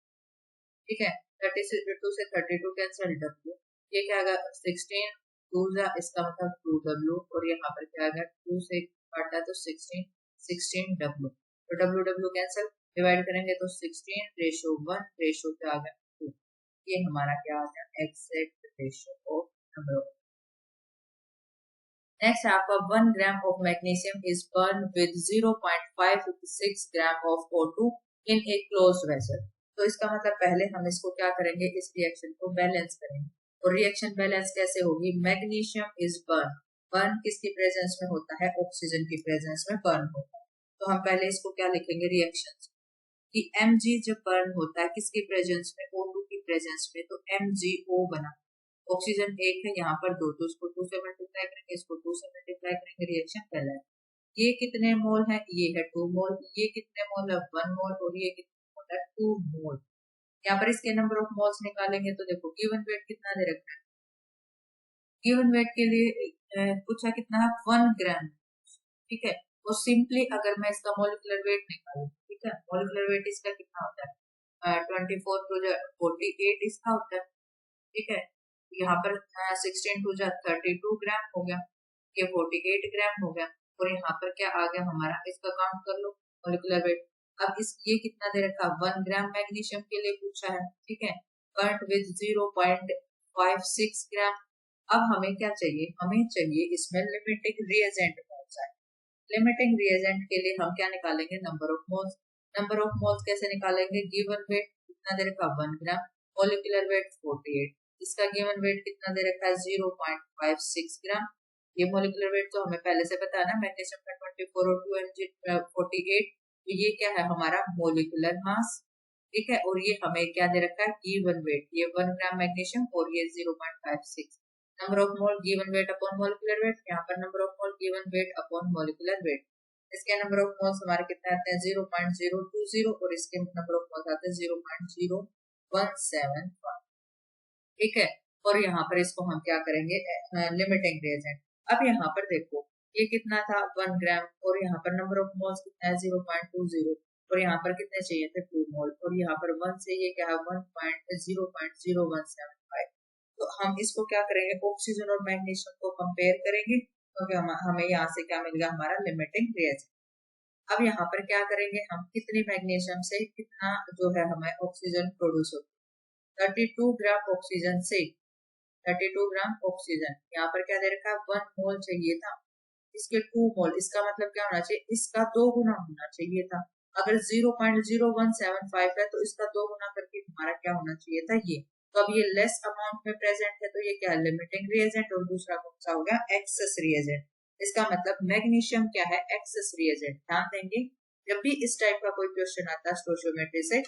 ठीक है, 32 से 32 कैंसिल, W ये क्या आएगा, 16 2 इसका मतलब 2W, और यहाँ पर क्या आएगा, 2 से काटा तो 16 16W। तो W कैंसिल, डिवाइड करेंगे तो 16 रेशो 1 रेशो क्या आ गया, 2। ये हमारा क्या आ गया, exact ratio of number of. Next आपका 1 gram of magnesium is burn with 0.56 gram of O2 in a closed vessel. तो इसका मतलब पहले हम इसको क्या करेंगे, इस रिएक्शन को बैलेंस करेंगे। और रिएक्शन बैलेंस कैसे होगी, मैग्नीशियम इज बर्न, बर्न किसकी प्रेजेंस में होता है, ऑक्सीजन की प्रेजेंस में बर्न होता है। तो हम पहले इसको क्या लिखेंगे, रिएक्शन कि Mg जब बर्न होता है किसकी प्रेजेंस में, O2 की प्रेजेंस में, तो MgO बना। ऑक्सीजन एक है, यहाँ पर 2, तो इसको 2 से मल्टीप्लाई करेंगे, इसको 2 से मल्टीप्लाई करेंगे, रिएक्शन पहला है। ये कितने मोल है, ये है 2 मोल, ये कितने मोल है, 1 मोल, और ये कितने मोल है, 2 मोल। यहाँ पर इसके नंबर ऑफ मोल्स निकालेंगे तो देखो गिवन वेट कितना दे रखा है, गिवन वेट के लिए पूछा कितना है, 1 ग्राम। ठीक है, और सिंपली अगर मैं इसका मोलिकुलर वेट निकालूं, ठीक है, मोलिकुलर वेट इसका कितना होता है, 24 टू 48 इसका होता है। ठीक है, यहाँ पर 16 टू 32 ग्राम हो गया, ये 48 ग्राम हो गया, और यहाँ पर क्या आ गया हमारा, इसका काउंट कर लो मोलिकुलर वेट। अब इस ये कितना दे रखा, 1 ग्राम मैग्नीशियम के लिए पूछा है। ठीक है, बट विद 0.56 ग्राम। अब हमें क्या चाहिए, हमें चाहिए इसमें लिमिटिंग रिएजेंट कौन सा है। लिमिटिंग रिएजेंट के लिए हम क्या निकालेंगे, number of moles. Number of moles कैसे निकालेंगे, गिवन वेट कितना दे रखा, 1 ग्राम, मोलिकुलर वेट 48, इसका गिवन वेट कितना दे रखा है, 0.56 ग्राम। ये मोलिकुलर वेट तो हमें पहले से पता है ना, मैग्नीशियम का 24 और 2 Mg 48। तो ये क्या है हमारा मोलिकुलर मास। ठीक है, और ये हमें क्या दे रखा है, गिवन वेट, ये 1 ग्राम मैग्नीशियम और ये 0.56। Number of mole given weight upon molecular weight, यहाँ पर number of mole given weight upon molecular wait. इसके नंबर ऑफ मोल्स हमारे कितने आते हैं, 0.020, और इसके नंबर ऑफ मोल्स आते हैं 0.0171। ठीक है, और यहाँ पर इसको हम क्या करेंगे, लिमिटिंग रिएजेंट। अब यहाँ पर देखो ये कितना था, 1 ग्राम, और यहाँ पर नंबर ऑफ मोल्स कितना है, 0.20, और यहाँ पर कितने चाहिए थे, 2 मोल, और यहाँ पर 1 से ये क्या है, 1.00175। तो हम इसको क्या करेंगे, ऑक्सीजन और मैग्नीशियम को कंपेयर करेंगे, क्योंकि हमें यहाँ से क्या मिल गया, हमारा लिमिटिंग रिएजेंट। अब यहाँ पर क्या करेंगे, हम कितनी मैग्नीशियम से कितना जो है हमें ऑक्सीजन प्रोड्यूस होता है, 32 ग्राम ऑक्सीजन से 32 ग्राम ऑक्सीजन, यहाँ पर क्या दे रखा है, 1 मोल चाहिए था, इसके 2 मोल, इसका मतलब क्या होना चाहिए, इसका 2 गुना होना चाहिए था। अगर 0.0175 है तो इसका 2 गुना करके हमारा क्या होना चाहिए था, ये। तो अब ये लेस अमाउंट में प्रेजेंट है, तो ये क्या है, लिमिटिंग रिएजेंट, और दूसरा कौन सा हो गया, एक्सेस रिएजेंट। इसका मतलब मैग्नीशियम क्या है, एक्सेस रिएजेंट। ध्यान देंगे जब भी इस टाइप का कोई क्वेश्चन आता है स्टोइचियोमेट्री से,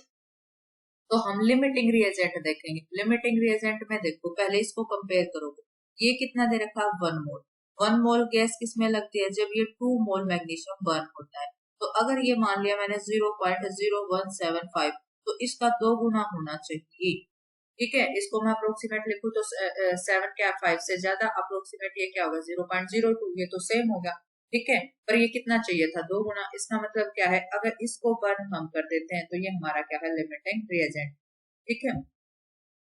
तो हम लिमिटिंग रिएजेंट देखेंगे। लिमिटिंग रिएजेंट में देखो पहले इसको कंपेयर करोगे, ये कितना दे रखा, 1 मोल। 1 मोल गैस किस में लगती है, जब ये 2 मोल मैग्नीशियम बर्न होता है। तो अगर ये मान लिया मैंने 0.0175, तो इसका 2 गुना होना चाहिए। ठीक है, इसको मैं अप्रोक्सीमेट लिखूं तो 7 क्या 5 से ज्यादा, अप्रोक्सीमेट ये क्या होगा, 0.02, ये तो सेम होगा। ठीक है, पर ये कितना चाहिए था, 2 गुना। इसका मतलब क्या है, अगर इसको बर्न हम कर देते हैं तो ये हमारा क्या है, लिमिटिंग रिएजेंट। ठीक है,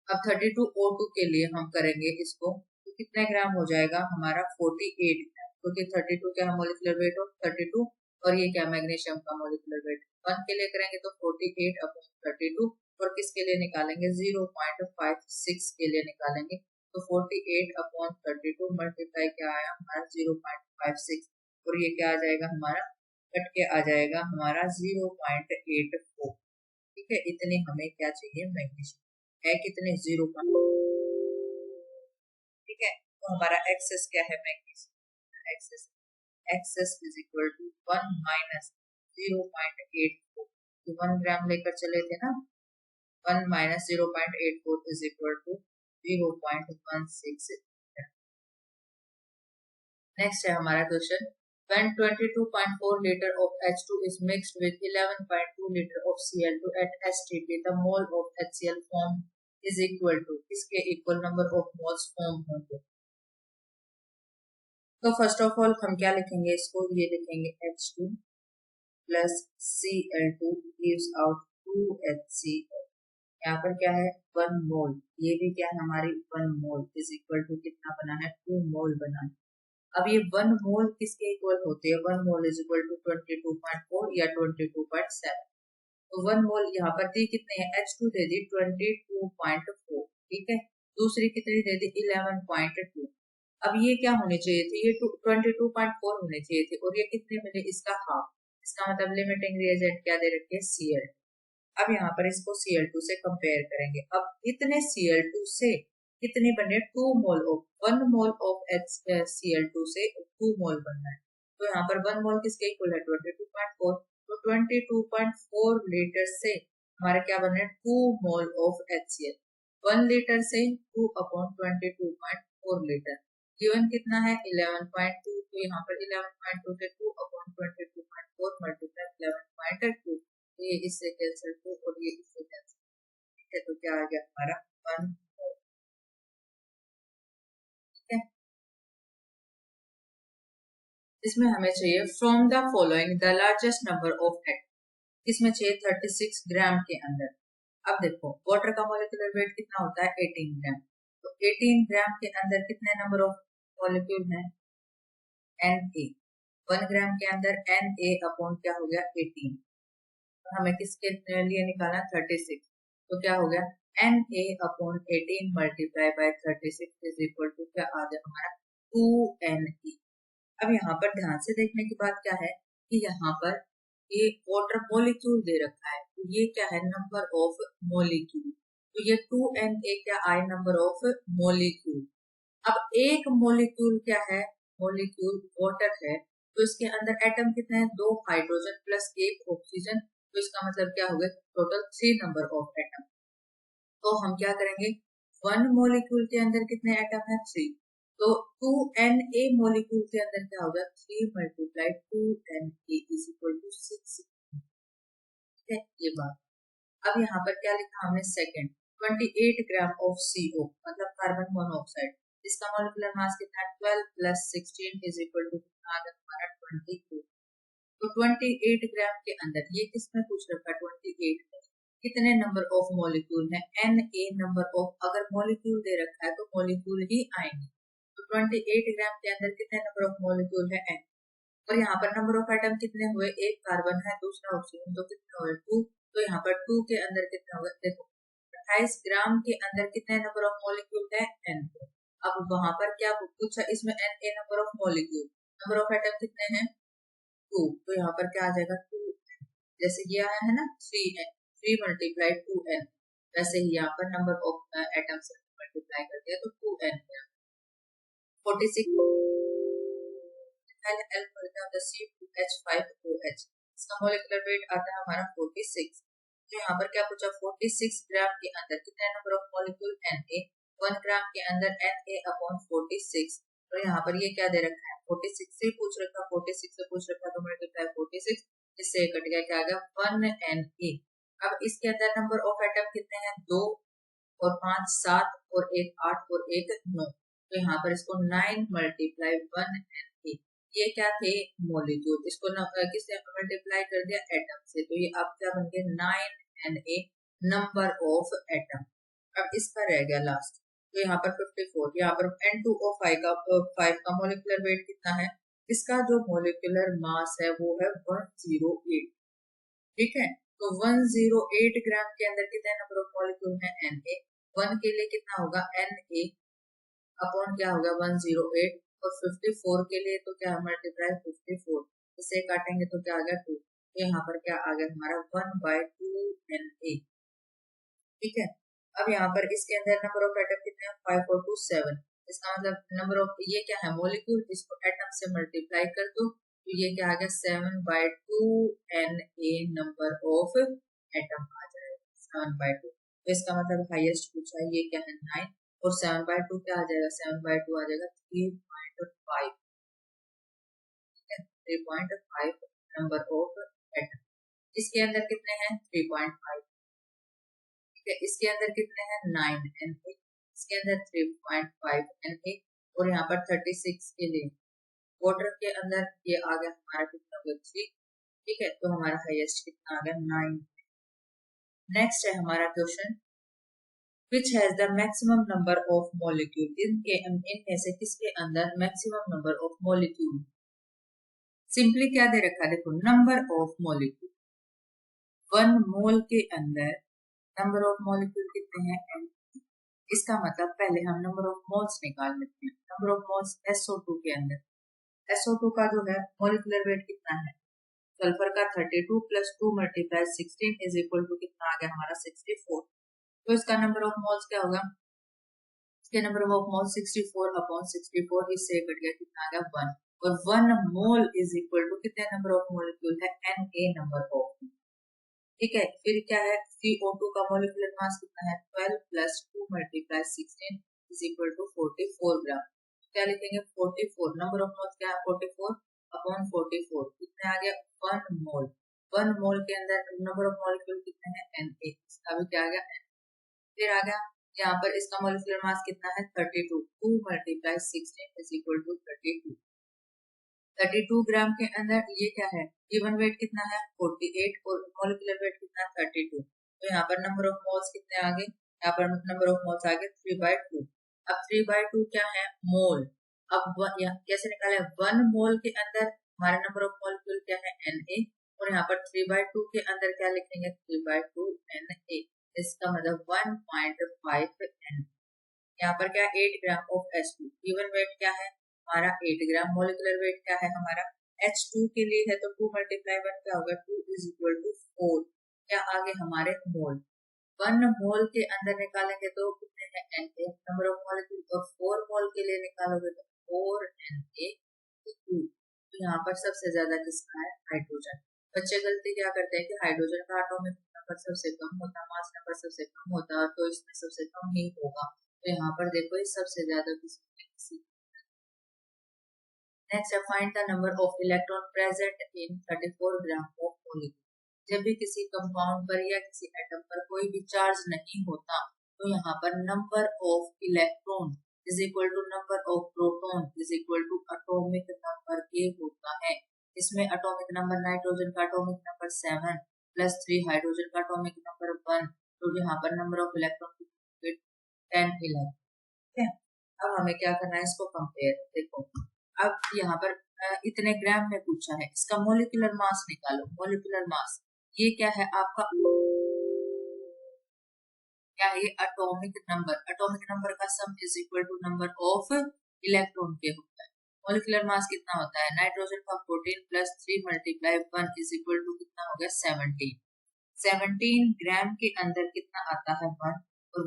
अब 32O2 के लिए हम करेंगे इसको, तो कितने ग्राम हो जाएगा हमारा, 48 ग्राम, क्योंकि 32 क्या है, मोलिकुलर वेट ऑफ 32, और ये क्या मैग्नीशियम का मोलिकुलर वेट। 1 के लिए करेंगे तो 48 अपॉन 32, और किसके लिए निकालेंगे, 0.56 के लिए निकालेंगे, तो 48 अपॉन 32 मल्टीप्लाई क्या आया हमारा, 0.56। और ये क्या आ जाएगा हमारा, कट के आ जाएगा हमारा 0.84। ठीक है, इतने हमें क्या चाहिए, मैग्नीशियम है कितने, 0। ठीक है, तो हमारा एक्सेस क्या है, magnesium excess, excess is equal to 1 minus 0.84। तो 1 ग्राम लेकर चले थे ना, 1 minus 0.84 is equal to 0.16। Next है हमारा question, when 22.4 liter of H2 is mixed with 11.2 liter of Cl2 at STP, the mole of HCl formed is equal to, इसके equal number of moles form होंगे। तो first of all हम क्या लिखेंगे इसको, ये लिखेंगे H2 plus Cl2 gives out 2HCl। यहाँ पर क्या है, 1 मोल, ये भी क्या है हमारी 1 मोल इज इक्वल टू कितना बना है, 2 मोल बना है। अब ये 1 मोल किसके इक्वल होते हैं, 1 मोल इज इक्वल टू 22.4 या 22.7। तो 1 मोल यहाँ पर दी कितने हैं, H2 दे दी 22.4। ठीक है, दूसरी कितनी दे दी 11.2। अब ये क्या होने चाहिए थे, ये 22.4 होने चाहिए थे, और ये कितने मिले, इसका हाफ। इसका मतलब लिमिटिंग रिएजेंट क्या दे रखे है, Cl। अब यहाँ पर इसको Cl2 से कंपेयर करेंगे। अब इतने Cl2 से कितने बने, 2 mole of 1 mole of Cl2 से 2 मोल बनना है। तो यहाँ पर 1 मोल किसके इक्वल है, 22.4। तो 22.4 लीटर से हमारा क्या बना है, 2 मोल ऑफ HCl। 1 लीटर से 2/22.4 लीटर, गिवन कितना है 11.2। तो यहाँ पर 11.2 के 2/22.4 मल्टीप्लाई 11.2, ये इससे कैंसिल हो और ये इससे कैंसिल। ठीक है, तो क्या आ गया हमारा 1 मोल। ठीक है, इसमें हमें चाहिए from the following the largest number of atom, इसमें चाहिए 36 ग्राम के अंदर। अब देखो वाटर का मॉलिक्यूलर वेट कितना होता है, 18 ग्राम। तो 18 ग्राम के अंदर कितने नंबर ऑफ मॉलिक्यूल है, Na। 1 ग्राम के अंदर Na अपॉन क्या हो गया 18, हमें किसके लिए निकालना 36। तो क्या हो गया Na upon 18 multiply by 36 is equal to क्या आ गया हमारा 2Ne। अब यहाँ पर ध्यान से देखने की बात क्या है कि यहाँ पर ये वाटर मॉलिक्यूल दे रखा है, तो ये क्या है नंबर ऑफ मॉलिक्यूल। तो ये 2Na क्या आए, नंबर ऑफ मॉलिक्यूल। अब एक मॉलिक्यूल क्या है, मॉलिक्यूल वाटर है, तो इसके अंदर एटम कितने हैं, 2 हाइड्रोजन प्लस 1 ऑक्सीजन। तो इसका मतलब क्या हो गया, टोटल 3 नंबर ऑफ एटम। तो हम क्या करेंगे, 1 मॉलिक्यूल के अंदर कितने एटम है, 3। तो 2Na मॉलिक्यूल के अंदर क्या होगा, 3 multiply 2Na is equal to 6। ठीक है, ये बात। अब यहाँ पर क्या लिखा हमने, सेकंड 28 ग्राम ऑफ CO मतलब कार्बन मोनोऑक्साइड, इसका मॉलिक्यूलर मास कितना है, 12 प्लस 16 इज इक्वल टू कितना आ गया हमारा 22। तो 28 ग्राम के अंदर ये किसमें पूछ रखा है, 28 में कितने नंबर ऑफ मॉलिक्यूल है, Na नंबर ऑफ, अगर मॉलिक्यूल दे रखा है तो मॉलिक्यूल ही आएंगे। तो 28 ग्राम के अंदर कितने नंबर ऑफ मॉलिक्यूल है N, और यहाँ पर नंबर ऑफ एटम कितने हुए, एक कार्बन है दूसरा ऑक्सीजन, तो कितने हुए 2। तो यहाँ पर 2 के अंदर कितना हुआ, देखो 28 ग्राम के अंदर कितने नंबर ऑफ मॉलिक्यूल है N। अब वहां पर क्या पूछा, इसमें Na number of molecule, number of atom कितने हैं 2। तो यहाँ पर क्या आ जाएगा 2, जैसे ये आया है ना 3N, 3 मल्टीप्लाई 2N, वैसे ही यहाँ पर नंबर ऑफ एटम से मल्टीप्लाई कर दिया तो 2N। 46 H5OH, इसका मॉलिक्यूलर वेट आता है हमारा 46। तो यहाँ पर क्या पूछा, 46 ग्राम के अंदर कितने नंबर ऑफ मॉलिक्यूल Na, 1 ग्राम के अंदर Na अपॉन 46। तो यहाँ पर ये क्या दे रखा है, 46 से पूछ रखा, 46 से पूछ रखा तो मल्टीप्लाई 46, इससे कट गया क्या आ गया 1Na। अब इसके अंदर नंबर ऑफ एटम कितने हैं, 2 और 5 7 और 1 8 और 1 9। तो यहाँ पर इसको 9 मल्टीप्लाई 1Na, ये क्या थे मॉलिक्यूल, इसको किससे मल्टीप्लाई कर दिया एटम से, तो ये अब क्या बन गया 9Na नंबर ऑफ एटम। अब इसका रह गया लास्ट, तो यहाँ पर 54, यहाँ पर N2O5 का मॉलिक्यूलर वेट कितना है, इसका जो मॉलिक्यूलर मास है वो है 108। ठीक है, तो 108 ग्राम के अंदर कितने नंबर ऑफ मॉलिक्यूल है Na, 1 के लिए कितना होगा Na अपॉन क्या होगा 108, और 54 के लिए तो क्या मल्टीप्लाई 54, इसे काटेंगे तो क्या आ गया 2, तो यहाँ पर क्या आ गया हमारा 1/2 Na। ठीक है, अब यहाँ पर इसके अंदर नंबर ऑफ एटम कितने हैं 5 और 2 7, इसका मतलब नंबर ऑफ, ये क्या है मॉलिक्यूल, इसको एटम से मल्टीप्लाई कर दो तो ये क्या आ गया 7/2 Na नंबर ऑफ एटम आ जाएगा 7/2। तो इसका मतलब हाईएस्ट पूछा है ये क्या है 9, और 7/2 क्या आ जाएगा 7/2 आ जाएगा 3.5। ठीक है, 3.5 नंबर ऑफ एटम। इसके अंदर कितने हैं 3.5। ठीक है, इसके अंदर कितने हैं 9 Na, इसके अंदर 3.5 Na, और यहाँ पर 36 के लिए वाटर के अंदर ये आ गया हमारा कितना 3। ठीक है, तो हमारा हाईएस्ट कितना आ गया 9। नेक्स्ट है हमारा question, which has the maximum number of molecule, इनमें से किसके अंदर maximum number of molecule. Simply क्या दे रखा है देखो, नंबर ऑफ मॉलिक्यूल 1 मोल के अंदर नंबर ऑफ मॉलिक्यूल कितने हैं n। इसका मतलब पहले हम नंबर ऑफ मोल्स निकाल लेते हैं। नंबर ऑफ मोल्स SO2 के अंदर, SO2 का जो है मॉलिक्यूलर वेट कितना है, सल्फर का 32 plus 2 multiply 16 is equal to कितना आ गया हमारा 64। तो इसका नंबर ऑफ मोल्स क्या होगा, इसके नंबर ऑफ मोल्स 64/64, इससे कट गया कितना आ गया 1, और 1 मोल इज इक्वल टू कितने नंबर ऑफ मॉलिक्यूल है Na नंबर ऑफ। ठीक है, फिर क्या है CO2 का मॉलिक्यूलर मास कितना है 12 plus 2 multiply 16 is equal to 44 gram. क्या लिखेंगे 44, नंबर ऑफ मोल्स क्या है 44/44, कितने आ गया 1 मोल। 1 मोल के अंदर नंबर ऑफ मॉलिक्यूल कितने हैं Na, इसका भी क्या आ गया N। फिर आ गया यहाँ पर इसका मॉलिक्यूलर मास कितना है 32, 2 मल्टीप्लाई 16 इज इक्वल टू 32। 32 ग्राम के अंदर ये क्या है, गिवन वेट कितना है 48, और मॉलिक्यूलर वेट कितना है 32। तो यहाँ पर नंबर ऑफ मोल्स कितने आ गए, यहाँ पर नंबर ऑफ मोल्स आ गए 3/2। अब 3/2 क्या है मोल। अब कैसे निकाले, 1 मोल के अंदर हमारा नंबर ऑफ मॉलिक्यूल क्या है Na, और यहाँ पर 3/2 के अंदर क्या लिखेंगे 3/2 Na, इसका मतलब 1.5 N। यहाँ पर क्या 8 gram of H2, given weight क्या है हमारा 8 ग्राम, मॉलिक्यूलर वेट क्या है हमारा H2 के लिए है तो 2 मल्टीप्लाई 1 क्या होगा 2 इज इक्वल टू 4। क्या आगे हमारे मोल, 1 मोल के अंदर निकालेंगे तो कितने हैं Na नंबर ऑफ मॉलिक्यूल, और 4 मोल के लिए निकालोगे तो 4 Na 2। तो यहाँ पर सबसे ज्यादा किसका है हाइड्रोजन। बच्चे गलती क्या करते हैं कि हाइड्रोजन का एटॉमिक नंबर सबसे कम होता, मास नंबर सबसे कम होता, तो इसमें सबसे कम ही होगा। तो यहाँ पर देखो ये सबसे ज्यादा किसी। Next, find the number of electron present in 34 gram of molecule. जब भी किसी कंपाउंड पर या किसी एटम पर कोई भी चार्ज नहीं होता तो यहाँ पर number of electron is equal to number of proton is equal to atomic number के होता है। इसमें एटॉमिक नंबर नाइट्रोजन का एटॉमिक नंबर 7 प्लस 3 हाइड्रोजन का एटॉमिक नंबर 1, तो यहाँ पर नंबर ऑफ इलेक्ट्रॉन 10 11। ठीक है, अब हमें क्या करना है इसको कंपेयर। देखो अब यहाँ पर इतने ग्राम में पूछा है, इसका मोलिकुलर मास निकालो। मोलिकुलर मास ये क्या है आपका, क्या है एटॉमिक नंबर का sum is equal to number of electron के होता है। मोलिकुलर मास कितना होता है नाइट्रोजन का 14 plus 3 multiply 1 is equal to कितना हो गया 17। 17 ग्राम के अंदर कितना आता है 1, और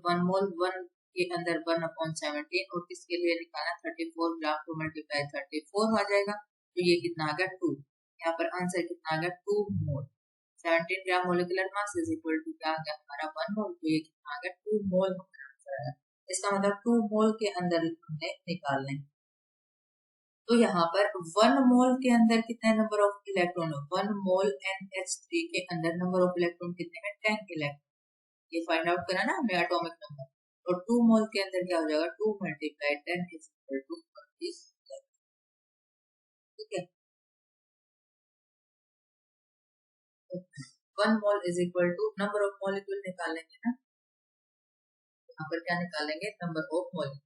1 मोल 1 के अंदर 1/17, और किसके लिए निकाला 34 ग्राम टू मल्टीप्लाई 34 आ जाएगा, तो ये कितना आ गया 2। यहाँ पर आंसर कितना आ गया 2 mole. 17 gram molecular mass is equal to क्या आ गया हमारा 1 मोल, तो ये कितना आ गया 2 मोल आंसर आया। इसका मतलब 2 मोल के अंदर हमने निकालना है। तो यहाँ पर 1 मोल के अंदर कितने number of electron, 1 mole NH3 के अंदर नंबर ऑफ इलेक्ट्रॉन कितने हैं 10 इलेक्ट्रॉन, ये फाइंड आउट करा ना हमने एटॉमिक नंबर। और 2 मोल के अंदर क्या हो जाएगा 2 मल्टीप्लाई 10 इज इक्वल टू 20। ठीक है, 1 mole is equal to number of molecule निकालेंगे ना, यहाँ पर क्या निकालेंगे नंबर ऑफ मॉलिक्यूल।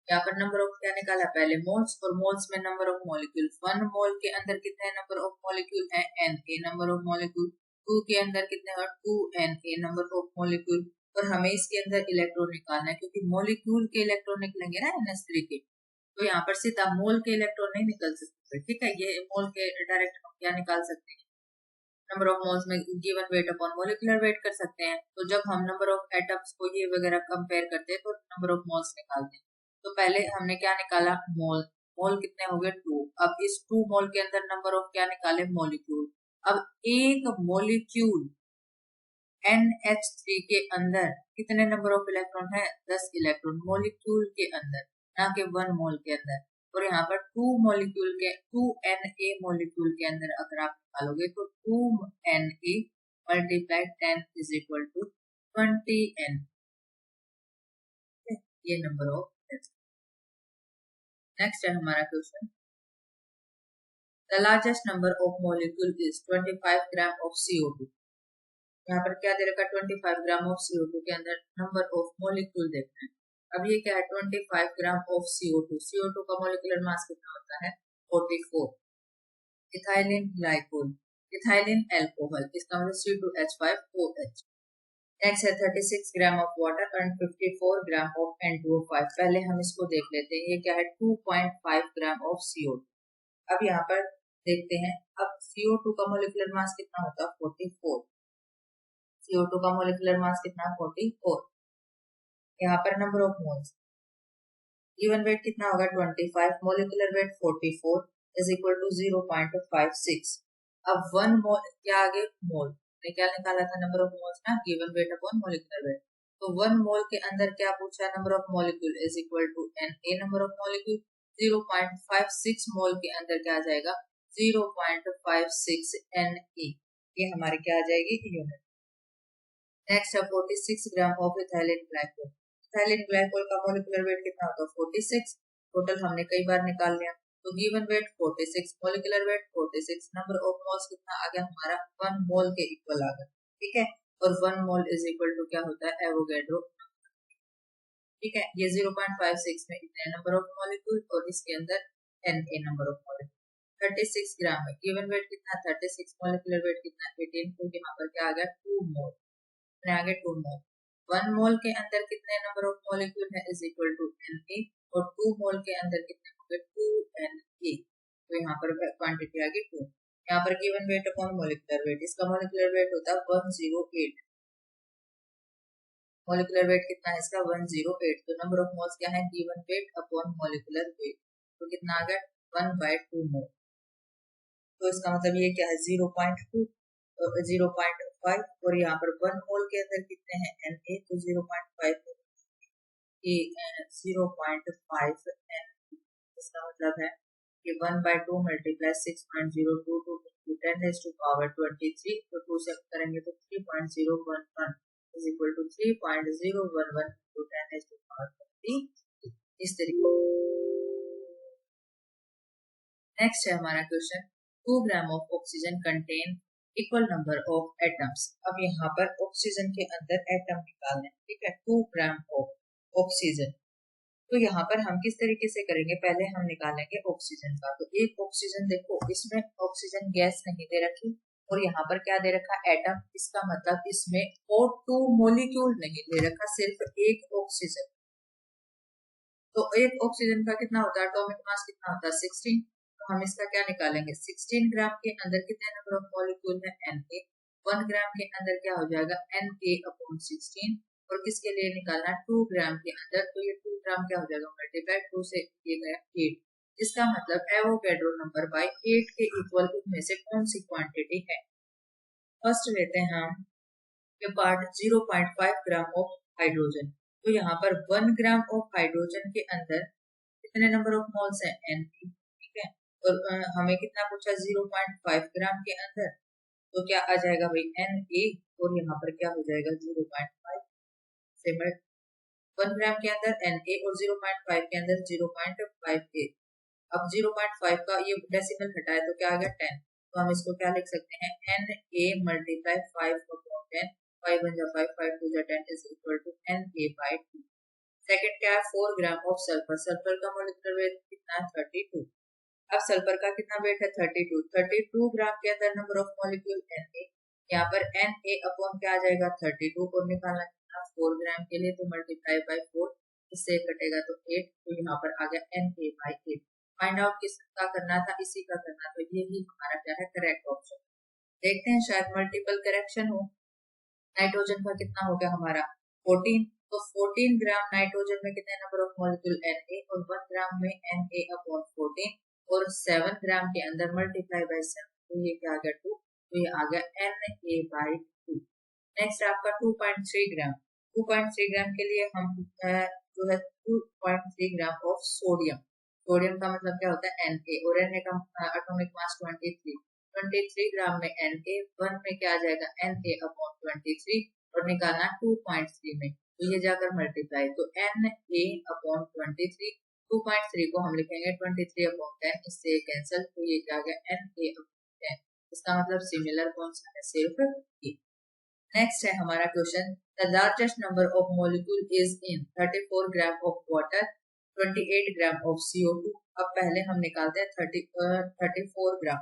यहाँ पर नंबर ऑफ क्या निकाला पहले मोल्स, और मोल्स में नंबर ऑफ मॉलिक्यूल। 1 मोल के अंदर कितने नंबर ऑफ मॉलिक्यूल है Na नंबर ऑफ मॉलिक्यूल, 2 के अंदर कितने हैं 2 Na नंबर ऑफ मॉलिक्यूल, और हमें इसके अंदर इलेक्ट्रॉन निकालना है क्योंकि मॉलिक्यूल के इलेक्ट्रॉन निकलेंगे ना NH3 के। तो यहाँ पर सीधा मोल के इलेक्ट्रॉन नहीं निकल सकते, ठीक है। ये मोल के डायरेक्ट हम क्या निकाल सकते हैं, नंबर ऑफ मोल्स में given weight upon molecular wait कर सकते हैं। तो जब हम नंबर ऑफ एटम्स को ये वगैरह कंपेयर करते हैं तो नंबर ऑफ मोल्स निकालते हैं। तो पहले हमने क्या निकाला, मोल। मोल कितने हो गए, 2। अब इस 2 मोल के अंदर नंबर ऑफ क्या निकाले, मोलिक्यूल। अब एक मोलिक्यूल NH3 के अंदर कितने नंबर ऑफ इलेक्ट्रॉन है, 10 इलेक्ट्रॉन मोलिक्यूल के अंदर, ना कि 1 मोल के अंदर। और यहाँ पर 2 मोलिक्यूल के 2Na मोलिक्यूल के अंदर अगर आप निकालोगे तो 2Na multiply 10 is equal to 20N, ये नंबर ऑफ। नेक्स्ट है हमारा question, the largest number of molecule is 25 gram of CO2। यहाँ पर क्या दे रखा, 25 ग्राम ऑफ CO2 के अंदर नंबर ऑफ मोलिक्यूल देखना है। अब ये क्या है, 25 ग्राम ऑफ CO2। CO2 का मोलिकुलर मास कितना होता है, 44। इथाइलिन ग्लाइकोल, इथाइलिन अल्कोहल, इसका मतलब C2H5OH। नेक्स्ट है 36 gram of water and 54 gram of N2O5। पहले हम इसको देख लेते हैं, ये क्या है, 2.5 ग्राम ऑफ CO2। अब यहाँ पर देखते हैं, अब CO2 का मोलिकुलर मास कितना होता है, 44। CO2 का मोलिकुलर मास कितना, 44। यहाँ पर number of moles, given weight कितना होगा, 25, molecular weight 44 is equal to 0.56। अब 1 मोल क्या आगे, मोल ने क्या निकाला था, नंबर ऑफ मोल्स ना, given weight upon molecular weight. तो 1 मोल के अंदर क्या पूछा, number of molecule is equal to Na number of molecule. 0.56 mole के अंदर क्या आ जाएगा, 0.56 Na, ये हमारी क्या आ जाएगी, यूनिट। नेक्स्ट है 46 gram of ethylene glycol. Ethylene glycol का मोलिकुलर वेट कितना होता है, 46। टोटल हमने कई बार निकाल लिया, तो given wait 46, molecular weight 46, number of moles कितना आ गया हमारा, 1 मोल के इक्वल आ गया, ठीक है। और 1 मोल इज इक्वल टू क्या होता है, एवोगैड्रो, ठीक है। ये 0.56 में इतने नंबर ऑफ मॉलिक्यूल और इसके अंदर Na नंबर ऑफ मॉलिक्यूल। 36 ग्राम है, गिवन वेट कितना, 36, मोलिकुलर वेट कितना, 18। तो यहाँ पर क्या आ गया, 2 मोल, आगे 2 मोल। 1 मोल के अंदर कितने नंबर ऑफ मॉलिक्यूल है, इज इक्वल टू Na। और 2 मोल के अंदर कितने होंगे, 2Na। तो यहाँ पर क्वांटिटी आ गई 2। यहाँ पर given weight upon molecular weight, इसका मोलिकुलर वेट होता है 108। मोलिकुलर वेट कितना है इसका, 108। तो नंबर ऑफ मोल्स क्या है, given weight upon molecular weight, तो कितना आ गया, 1/2 मोल। तो इसका मतलब ये क्या है, 0.2, 0.5। और यहाँ पर 1 मोल के अंदर कितने हैं, Na, तो 0.5 0.5 N। इसका मतलब है कि 1/2 मल्टीप्लाई 6.022 into 10⁻23। तो 2 से करेंगे तो 3.011 is equal to 3.011 into 10⁻23, इस तरीके। नेक्स्ट है हमारा question, 2 gram of oxygen contain equal number of atoms. अब यहाँ पर ऑक्सीजन के अंदर एटम निकालने, ठीक है, 2 ग्राम ऑफ ऑक्सीजन। तो यहाँ पर हम किस तरीके से करेंगे, पहले हम निकालेंगे ऑक्सीजन का। तो एक ऑक्सीजन देखो, इसमें ऑक्सीजन गैस नहीं दे रखी और यहाँ पर क्या दे रखा, एटम। इसका मतलब इसमें O2 मोलिक्यूल नहीं दे रखा, सिर्फ एक ऑक्सीजन। तो एक ऑक्सीजन का कितना होता है, एटॉमिक मास कितना होता है, 16। तो हम इसका क्या निकालेंगे, 16 ग्राम के अंदर कितने नंबर ऑफ मॉलिक्यूल है, Na। 1 ग्राम के अंदर क्या हो जाएगा, Na/16। और किसके लिए निकालना, 2 ग्राम के अंदर। तो ये 2 ग्राम क्या हो जाएगा, मल्टीप्लाई 2 से किया गया 8। इसका मतलब एवोगैड्रो नंबर बाय 8 के इक्वल उनमें से कौन सी क्वांटिटी है। फर्स्ट लेते हैं हम पार्ट 0.5 ग्राम ऑफ हाइड्रोजन। तो यहाँ पर 1 ग्राम ऑफ हाइड्रोजन के अंदर कितने नंबर ऑफ मोल्स है, Na, ठीक है। और हमें कितना पूछा, 0.5 ग्राम के अंदर। तो क्या आ जाएगा भाई, Na। और यहाँ पर क्या हो जाएगा, 0.5 से 1 ग्राम के अंदर Na और 0.5 के अंदर 0.58। अब 0.5 का ये डेसिमल हटाए तो क्या आ गया, 10। तो हम इसको क्या लिख सकते हैं, Na multiply 5/10, 5 1 5, 5 2 10 is equal to Na/2। Second क्या है, 4 ग्राम ऑफ सल्फर। सल्फर का मोलिकुलर वेट कितना है, 32। अब सल्फर का कितना वेट है, 32 ग्राम के अंदर नंबर ऑफ मॉलिक्यूल Na। यहाँ पर Na अपॉन क्या आ जाएगा, 32। और निकालना कितना, 4 ग्राम के लिए, तो मल्टीप्लाई बाय 4 इससे कटेगा तो 8, तो यहाँ पर आ गया Na/8। फाइंड आउट किसका करना था, इसी का करना, तो यही हमारा क्या है करेक्ट ऑप्शन। देखते हैं शायद मल्टीपल करेक्शन हो। नाइट्रोजन का कितना हो गया हमारा 14, तो 14 ग्राम नाइट्रोजन में कितने नंबर ऑफ मॉलिक्यूल Na और 1 ग्राम में Na/14 और 7 ग्राम के अंदर मल्टीप्लाई बाय 7, तो ये क्या आ गया 2, तो ये आ गया Na/2। नेक्स्ट आपका 2.3 ग्राम, 2.3 ग्राम के लिए हम जो है 2.3 ग्राम ऑफ सोडियम, सोडियम का मतलब क्या होता है Na और Na का एटॉमिक मास 23 ग्राम में Na, 1 में क्या आ जाएगा Na/23 और निकालना 2.3 में, तो ये जाकर मल्टीप्लाई, तो Na/23, 2.3 को हम लिखेंगे 23/10, इससे कैंसिल, तो ये क्या आ गया Na/10। इसका मतलब सिमिलर कौन सा है, सिर्फ ये। नेक्स्ट है हमारा question, the largest number of molecule is in 34 gram of water, 28 gram of CO2। अब पहले हम निकालते हैं 34 ग्राम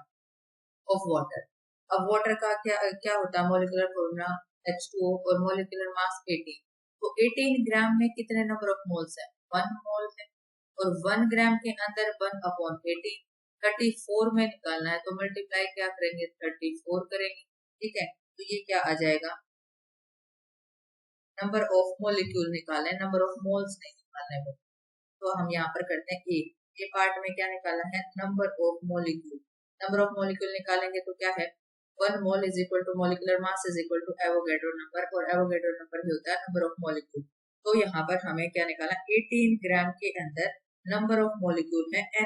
ऑफ वाटर। अब वाटर का क्या होता है मॉलिक्यूलर फॉर्मूला H2O और मॉलिक्यूलर मास 18, तो 18 ग्राम में कितने नंबर ऑफ मोल्स है, 1 मोल है, और 1 ग्राम के अंदर 1/18, 34 में निकालना है, तो मल्टीप्लाई क्या करेंगे 34 करेंगे, ठीक है, तो ये क्या आ जाएगा, नंबर ऑफ मॉलिक्यूल निकालना है, नंबर ऑफ मोल्स नहीं निकालना है, तो हम यहाँ पर करते हैं ए पार्ट में क्या निकालना है, number of molecule. Number of molecule निकालेंगे तो क्या है 1 mole is equal to molecular mass is equal to Avogadro number, और एवोगैड्रो नंबर ही होता है नंबर ऑफ मॉलिक्यूल। तो यहाँ पर हमें क्या निकाला 18 ग्राम के अंदर नंबर ऑफ मॉलिक्यूल है Na,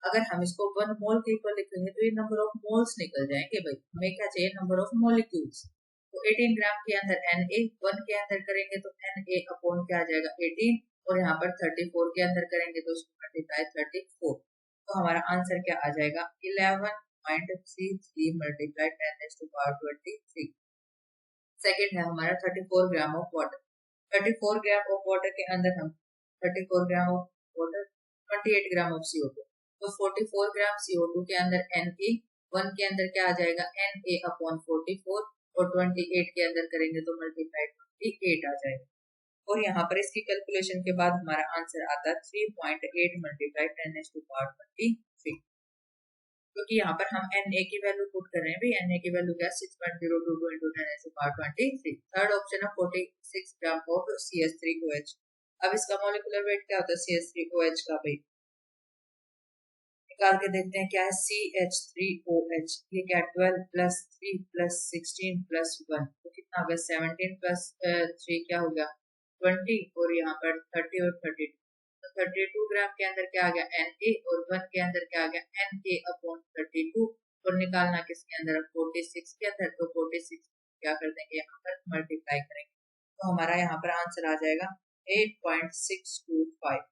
अगर हम इसको 1 मोल के इक्वल लिखेंगे तो ये नंबर ऑफ मोल्स निकल जाएंगे भाई, हमें क्या चाहिए नंबर ऑफ मॉलिक्यूल्स। तो 18 ग्राम के अंदर Na, 1 के अंदर करेंगे तो Na अपॉन क्या आ जाएगा 18, और यहाँ पर 34 के अंदर करेंगे तो उसको मल्टीप्लाई 34, तो हमारा आंसर क्या आ जाएगा 11.33 मल्टीप्लाई 10⁻23। सेकंड है हमारा 34 gram of water, 34 gram of water के अंदर हम 34 gram of water 28 gram of CO2, तो 44 ग्राम CO2 के अंदर Na, 1 के अंदर क्या आ जाएगा Na/44, और 28 के अंदर करेंगे तो मल्टीप्लाई 28 आ जाएगा, और यहाँ पर इसकी कैलकुलेशन के बाद हमारा आंसर आता है 3.8 मल्टीप्लाई 10⁻23, क्योंकि यहाँ पर हम Na की वैल्यू पुट कर रहे हैं भाई, Na की वैल्यू क्या 6.022 into 10⁻23। थर्ड ऑप्शन है 46 ग्राम ऑफ CH3OH। अब इसका मॉलिक्यूलर वेट क्या होता है CH3OH का भाई, निकाल के देखते हैं क्या है CH3OH, ये क्या 12 + 3 + 16 + 1, तो कितना हो गया 17 + 3 क्या हो गया 20, और यहाँ पर 30 और 32, तो 32 ग्राम के अंदर क्या आ गया Na, और 1 के अंदर क्या आ गया Na/32, और निकालना किसके अंदर 46 के अंदर, तो 46 क्या कर देंगे यहाँ पर मल्टीप्लाई करेंगे, तो हमारा यहाँ पर आंसर आ जाएगा 8.625।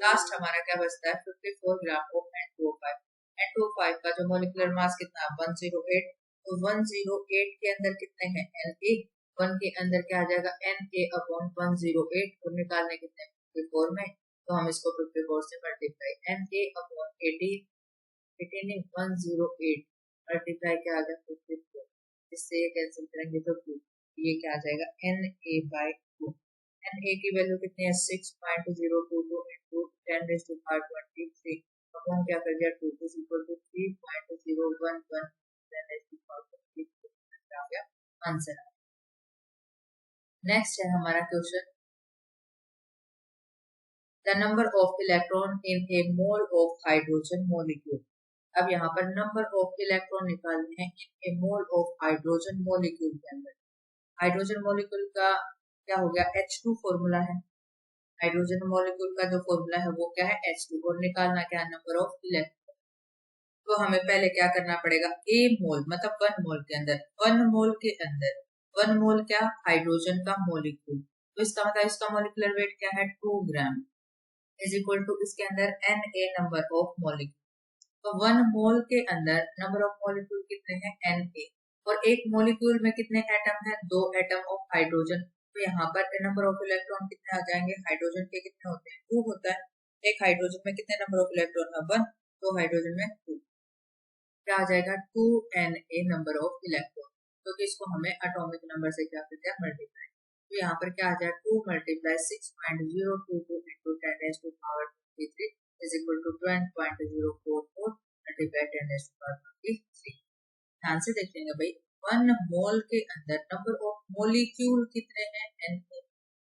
लास्ट हमारा क्या बचता है 54 ग्राम ऑफ N2O5। N2O5 का जो मॉलिक्यूलर मास कितना 108, तो 108 के अंदर कितने हैं Na, 1 के अंदर क्या आ जाएगा Na/108, और निकालने कितने 54 में, तो हम इसको 54 से मल्टीप्लाई Na/18, 108 मल्टीप्लाई क्या आ गया 54, इससे ये कैंसिल करेंगे तो 2, ये क्या आ जाएगा Na/2। Na की वैल्यू कितनी है 6.022 into 10⁻23, अब हम क्या कर दिया 2 is equal to 3.011 10⁻23 आ गया आंसर। नेक्स्ट है हमारा question, the number of electron in A mole of hydrogen molecule. अब यहाँ पर नंबर ऑफ इलेक्ट्रॉन निकालने हैं इन ए मोल ऑफ हाइड्रोजन मॉलिक्यूल के अंदर। हाइड्रोजन मॉलिक्यूल का क्या हो गया H2 फॉर्मूला है, हाइड्रोजन मॉलिक्यूल का जो फॉर्मूला है वो क्या है H2, और निकालना क्या है नंबर ऑफ इलेक्ट्रॉन। तो हमें पहले क्या करना पड़ेगा A मोल मतलब 1 मोल के अंदर, 1 मोल के अंदर 1 मोल क्या हाइड्रोजन का मॉलिक्यूल, तो इसका मतलब इसका मॉलिक्यूलर वेट क्या है 2 ग्राम इज इक्वल टू इसके अंदर Na नंबर ऑफ मॉलिक्यूल, तो 1 मोल के अंदर नंबर ऑफ मॉलिक्यूल कितने हैं Na, और एक मॉलिक्यूल में कितने एटम है 2 एटम ऑफ हाइड्रोजन, तो यहाँ पर नंबर ऑफ इलेक्ट्रॉन कितने आ जाएंगे हाइड्रोजन के कितने होते हैं 2 होता है, एक हाइड्रोजन में कितने नंबर ऑफ इलेक्ट्रॉन है 1, तो हाइड्रोजन में 2, क्या आ जाएगा 2Na नंबर ऑफ इलेक्ट्रॉन, क्योंकि इसको हमें एटॉमिक नंबर से क्या करते हैं मल्टीप्लाई। तो यहाँ पर क्या आ जाए 2 multiply 6.022 into 10⁻³ is equal to 20.044 multiply 10⁻³ ध्यान से देख लेंगे भाई 1 मोल के अंदर नंबर ऑफ मोलिक्यूल कितने हैं Na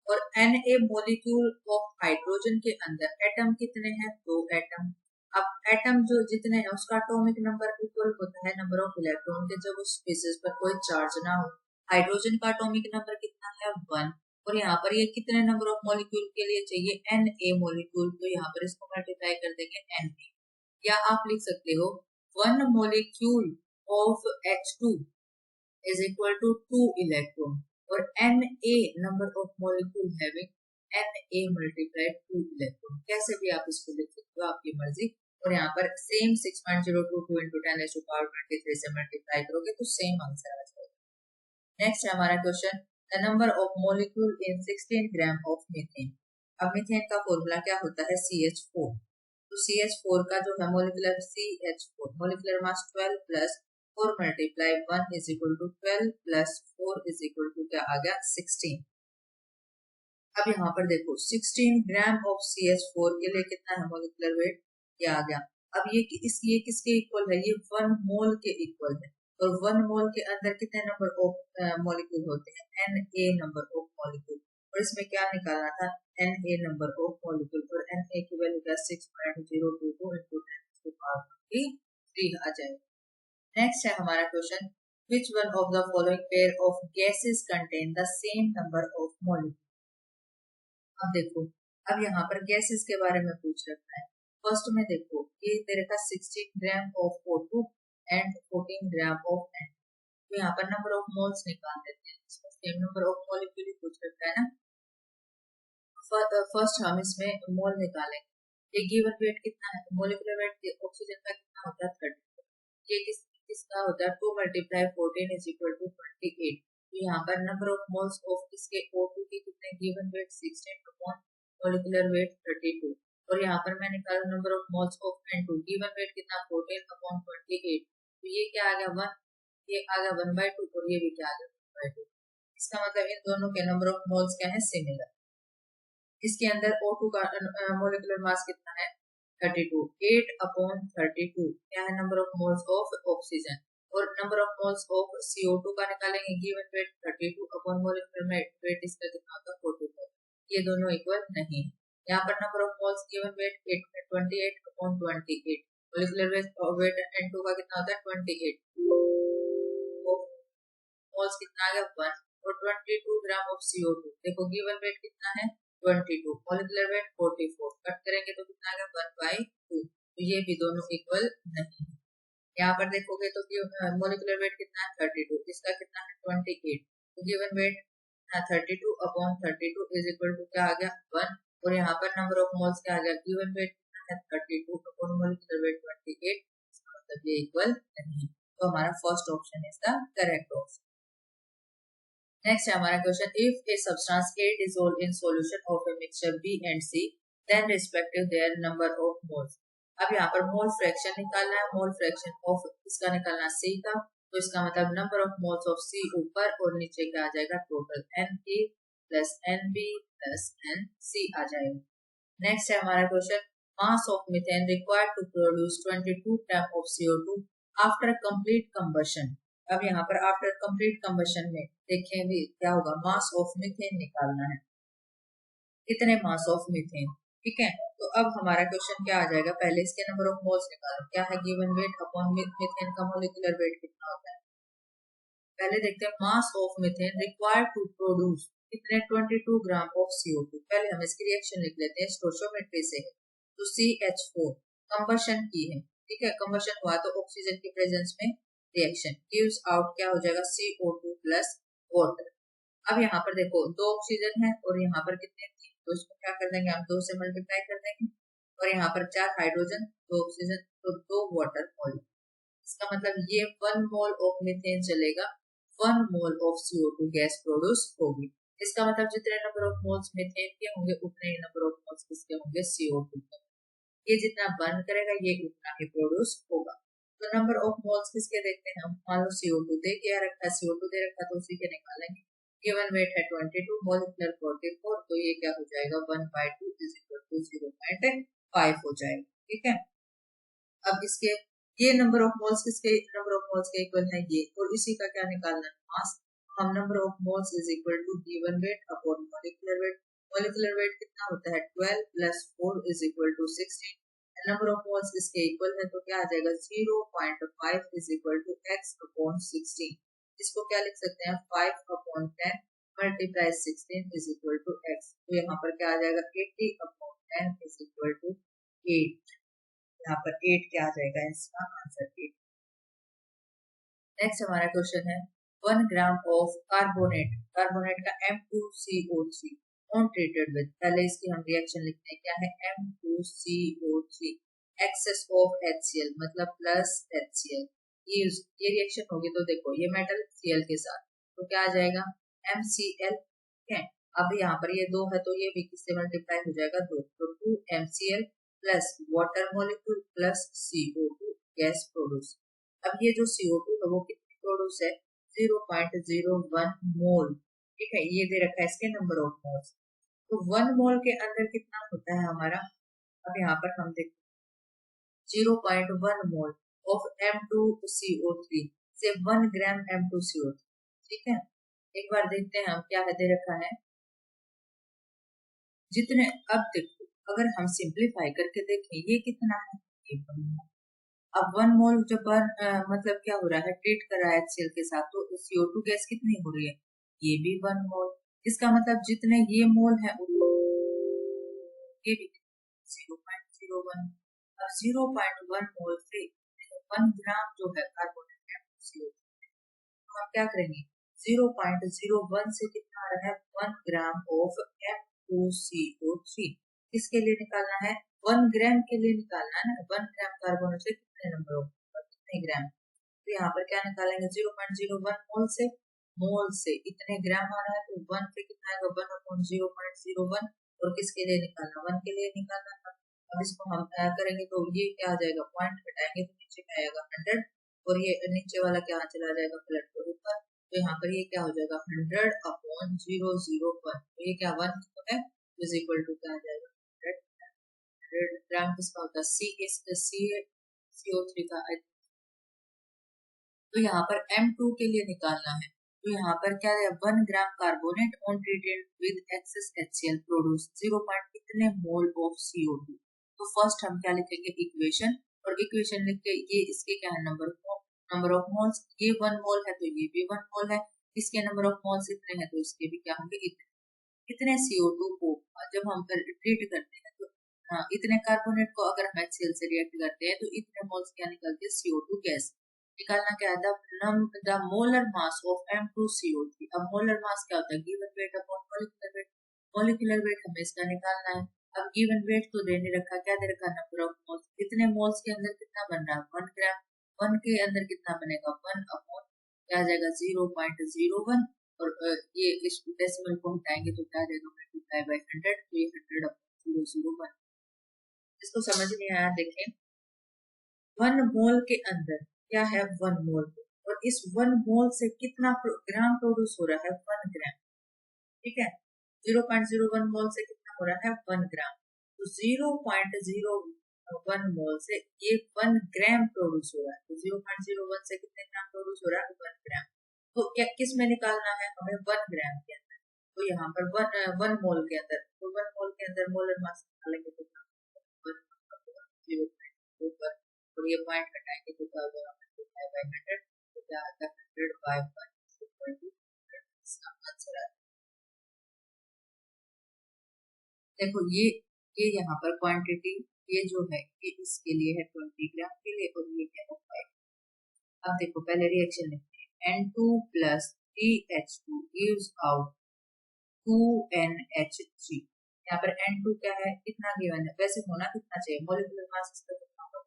और Na मोलिक्यूल ऑफ हाइड्रोजन के अंदर एटम कितने हैं 2 एटम। अब एटम जो जितने हैं उसका एटॉमिक नंबर इक्वल होता है नंबर ऑफ इलेक्ट्रॉन के जब उस स्पेसिस पर कोई चार्ज ना हो। हाइड्रोजन का एटॉमिक नंबर कितना है 1 और यहाँ पर ये कितने नंबर ऑफ मॉलिक्यूल के लिए चाहिए Na मॉलिक्यूल, तो यहाँ पर इसको मल्टीप्लाई कर देंगे Na या आप लिख सकते हो 1 molecule of H2 is equal to 2 electron और Na number of molecule having Na multiplied 2 electron। कैसे भी आप इसको लिख सकते हो आपकी मर्जी। और यहाँ पर सेम 6.022 into 10⁻23 से मल्टीप्लाई करोगे तो सेम आंसर आ जाएगा। नेक्स्ट है हमारा question the number of molecule in 16 gram of methane. अब मीथेन का फॉर्मूला क्या होता है CH4। तो CH4 का जो है molecular CH4 molecular mass 12 plus 4 multiply 1 is equal to 12 plus 4 is equal to क्या आ गया 16। अब यहाँ पर देखो 16 ग्राम ऑफ CH4 के लिए कितना है मोलिकुलर वेट, ये आ गया। अब ये किसके इक्वल है, ये 1 मोल के इक्वल है और 1 मोल के अंदर कितने नंबर ऑफ मॉलिक्यूल होते हैं Na नंबर ऑफ मॉलिक्यूल और इसमें क्या निकालना था Na नंबर ऑफ मॉलिक्यूल और Na की वैल्यू क्या 6.022 into 10⁻³ आ जाएगा। नेक्स्ट है हमारा question which one of the following pair of gases contain the same number of molecules। अब देखो अब यहाँ पर गैसेस के बारे में पूछ रखा है। फर्स्ट में देखो ये तेरे का 16 gram of O2 and 14 gram of N। तो यहाँ पर नंबर ऑफ मोल्स निकाल देते हैं, इसमें सेम नंबर ऑफ मॉलिक्यूल पूछ रखा है ना। फर्स्ट हम इसमें मोल निकालेंगे। ये गिवन वेट कितना है, मोलिकुलर वेट ऑक्सीजन का कितना होता है 30। ये किसका होता है 2 मल्टीप्लाई 14 इज इक्वल टू 28। तो यहाँ पर नंबर ऑफ मोल्स ऑफ किसके O2 के कितने given weight 16 upon molecular wait 32 और यहाँ पर मैं निकाला number of moles of N2 given weight कितना 14 अपॉन 28। तो ये क्या आ गया 1, ये आ गया 1/2 और ये भी क्या आ गया 1/2। इसका मतलब इन दोनों के नंबर ऑफ मोल्स क्या है सिमिलर। इसके अंदर O2 का मोलिकुलर मास कितना है 32 8 अपॉन 32 क्या है number of moles of oxygen और number of moles of CO2 का निकालेंगे given weight 32 upon molecular weight इसका कितना होगा 44। ये दोनों इक्वल नहीं है। यहाँ पर number of moles given wait 28 upon 28 molecular weight N2 का कितना होता है 28 मोल्स कितना आ गया 1 और 22 ग्राम ऑफ CO2 देखो गिवन वेट कितना है 22 मोलिकुलर वेट 44 कट करेंगे तो कितना आ गया 1/2। तो ये भी दोनों इक्वल नहीं है। यहाँ पर देखोगे तो मोलिकुलर वेट कितना है 32 इसका कितना है 28 तो given weight 32 upon 32 is equal to क्या आ गया 1 और यहाँ पर नंबर ऑफ मोल्स क्या आ गया गिवन वेट कितना है 32 अपॉन मोलिकुलर वेट 28 इसका मतलब ये इक्वल नहीं है। तो हमारा first option is the correct option. Next है हमारा question if a substance A dissolved in solution of a mixture B and C then respective their number of moles। अब यहाँ पर मोल फ्रैक्शन निकालना है, मोल फ्रैक्शन ऑफ इसका निकालना C का तो इसका मतलब number of moles of C ऊपर और नीचे क्या आ जाएगा total Na plus Nb plus Nc आ जाएगा। नेक्स्ट है हमारा question mass of methane required to produce 22 gram of CO2 after complete combustion. अब यहाँ पर आफ्टर कंप्लीट कंबशन में देखेंगे क्या होगा मास ऑफ मीथेन निकालना है कितने मास ऑफ मीथेन। ठीक है तो अब हमारा क्वेश्चन क्या आ जाएगा पहले इसके नंबर ऑफ मोल्स निकालो क्या है गिवन वेट अपॉन मीथेन का मोलिकुलर वेट कितना होता है। पहले देखते हैं mass of methane required to produce कितने 22 ग्राम ऑफ CO2। पहले हम इसकी रिएक्शन लिख लेते हैं स्टोइचियोमेट्री से है तो CH4 कंबशन की है। ठीक है कंबशन हुआ तो ऑक्सीजन की प्रेजेंस में रिएक्शन गिव्स आउट क्या हो जाएगा CO2 प्लस वाटर। अब यहाँ पर देखो 2 ऑक्सीजन है और यहाँ पर कितने थी तो इसको क्या कर देंगे हम 2 से मल्टीप्लाई कर देंगे और यहाँ पर 4 हाइड्रोजन 2 ऑक्सीजन तो 2 वाटर मॉलिक्यूल। इसका मतलब ये 1 मोल ऑफ मीथेन चलेगा 1 mole of CO2 gas produce होगी। इसका मतलब जितने नंबर ऑफ मोल्स मीथेन के होंगे उतने ही नंबर ऑफ मोल्स किसके होंगे CO2 के। ये जितना बर्न करेगा ये उतना ही प्रोड्यूस होगा। तो नंबर ऑफ मोल्स किसके देखते हैं हम मान लो CO2 दे क्या रखा है CO2 दे रखा तो उसी के निकालेंगे गिवन वेट है 22, मोलिकुलर 44, तो ये क्या हो जाएगा 1/2 इज इक्वल टू 0.5 हो जाएगा। ठीक है, अब इसके ये नंबर ऑफ मोल्स किसके नंबर ऑफ मोल्स के इक्वल है ये, और इसी का क्या निकालना है मास। हम number of moles is equal to given weight upon molecular weight. Molecular weight कितना होता है 12 plus 4 is equal to 16। Number of moles इसके इक्वल है तो क्या आ जाएगा 0.5 is equal to x upon 16। इसको क्या लिख सकते हैं 5 upon 10 multiply 16 is equal to x। तो यहाँ पर क्या आ जाएगा 80 अपॉन 10 इज इक्वल टू 8। यहाँ पर 8 क्या आ जाएगा इसका आंसर 8। नेक्स्ट हमारा क्वेश्चन है 1 ग्राम ऑफ कार्बोनेट, कार्बोनेट का M2CO3 ऑन ट्रीटेड विद, पहले इसकी हम रिएक्शन लिखते हैं क्या है M2CO3 एक्सेस ऑफ HCl मतलब प्लस HCl। ये रिएक्शन होगी तो देखो ये मेटल Cl के साथ तो क्या आ जाएगा MCl। ठीक है, अब यहाँ पर ये 2 है तो ये भी किससे मल्टीप्लाई हो जाएगा 2, तो 2MCl plus water molecule plus CO2 gas produce. अब ये जो CO2 है वो कितनी प्रोड्यूस है 0.01 मोल। ठीक है, ये दे रखा है इसके नंबर ऑफ मोल्स, तो 1 मोल के अंदर कितना होता है हमारा। अब यहाँ पर हम देखते 0.1 मोल ऑफ M2CO3 से 1 ग्राम M2CO3। ठीक है, एक बार देखते हैं हम क्या है दे रखा है जितने। अब देखो अगर हम सिंप्लीफाई करके देखें ये कितना है ये 1 मोल। अब 1 मोल जब मतलब क्या हो रहा है ट्रीट कर रहा है HCl के साथ तो CO2 गैस कितनी हो रही है ये भी 1 मोल। इसका मतलब जितने ये मोल है ये भी 0.01। अब 0.1 मोल से 1 ग्राम जो है कार्बोनेट CO2 तो हम क्या करेंगे 0.01 से कितना आ रहा है 1 ग्राम ऑफ M2CO3। किसके लिए निकालना है 1 ग्राम के लिए निकालना है ना। 1 ग्राम कार्बोनेट से कितने नंबर ऑफ कितने ग्राम, तो यहाँ पर क्या निकालेंगे 0.01 मोल से इतने ग्राम आ रहा है तो 1 पे कितना आएगा 1 अपॉन 0.01 और किसके लिए निकालना 1 के लिए निकालना था। अब इसको हम करेंगे तो ये क्या आ जाएगा पॉइंट घटाएंगे तो नीचे क्या आएगा 100 और ये नीचे वाला क्या चला जाएगा प्लस के ऊपर, तो यहाँ पर ये क्या हो जाएगा 100 अपॉन 001, तो ये क्या 1 है इज इक्वल टू क्या आ जाएगा 100 ग्राम किसका होता है CO3 का। तो यहाँ पर M2 के लिए निकालना है तो यहाँ पर क्या है 1 gram carbonate on treated with excess HCl produce 0. कितने मोल ऑफ CO2। तो फर्स्ट हम क्या लिखेंगे इक्वेशन, और इक्वेशन लिख के ये इसके क्या है नंबर ऑफ मोल्स, ये 1 मोल है तो ये भी 1 मोल है, इसके नंबर ऑफ मोल्स इतने हैं तो इसके भी क्या होंगे इतने। कितने CO2 को जब हम ट्रीट करते हैं तो हाँ इतने कार्बोनेट को अगर हम HCl से रिएक्ट करते हैं तो इतने मोल्स क्या निकलते हैं CO2 गैस। निकालना क्या है the molar mass of M2CO3। अब मोलर मास क्या होता है given weight upon molecular weight. Molecular wait हमें इसका निकालना है। अब गिवन वेट तो देने रखा क्या दे रखा नंबर ऑफ मोल्स, कितने मोल्स के अंदर कितना बन रहा है 1 ग्राम, 1 के अंदर कितना बनेगा 1 अपॉन क्या आ जाएगा 0.01 और ये इस डेसिमल को हटाएंगे तो क्या आ जाएगा मल्टीप्लाई बाय 100 तो ये 100 अपॉन 001। इसको समझ नहीं आया देखें 1 मोल के अंदर क्या है 1 मोल और इस 1 मोल से कितना ग्राम प्रोड्यूस हो रहा है 1 ग्राम। ठीक है, 0.01 मोल से कितना हो रहा है 1 ग्राम, तो 0.01 मोल से ये 1 ग्राम प्रोड्यूस हो रहा है, तो 0.01 से कितने ग्राम प्रोड्यूस हो रहा है 1 ग्राम। तो क्या किस में निकालना है हमें 1 ग्राम के अंदर, तो यहाँ पर 1 मोल के अंदर, तो 1 मोल के अंदर मोलर मास निकालेंगे तो 0.01 और ये पॉइंट हटाएंगे तो क्या हो जाएगा मल्टीप्लाई बाय 100 तो क्या आता है 100 बाय 1 इक्वल टू 100। इसका आंसर है देखो ये यहाँ पर क्वांटिटी ये जो है ये इसके लिए है 20 ग्राम के लिए और ये क्या है 5। अब देखो पहले रिएक्शन लिखते हैं N2 plus 3H2 gives out 2NH3। यहाँ पर N2 क्या है कितना गिवन है, वैसे होना कितना चाहिए मॉलिक्यूलर मास इसका कितना होगा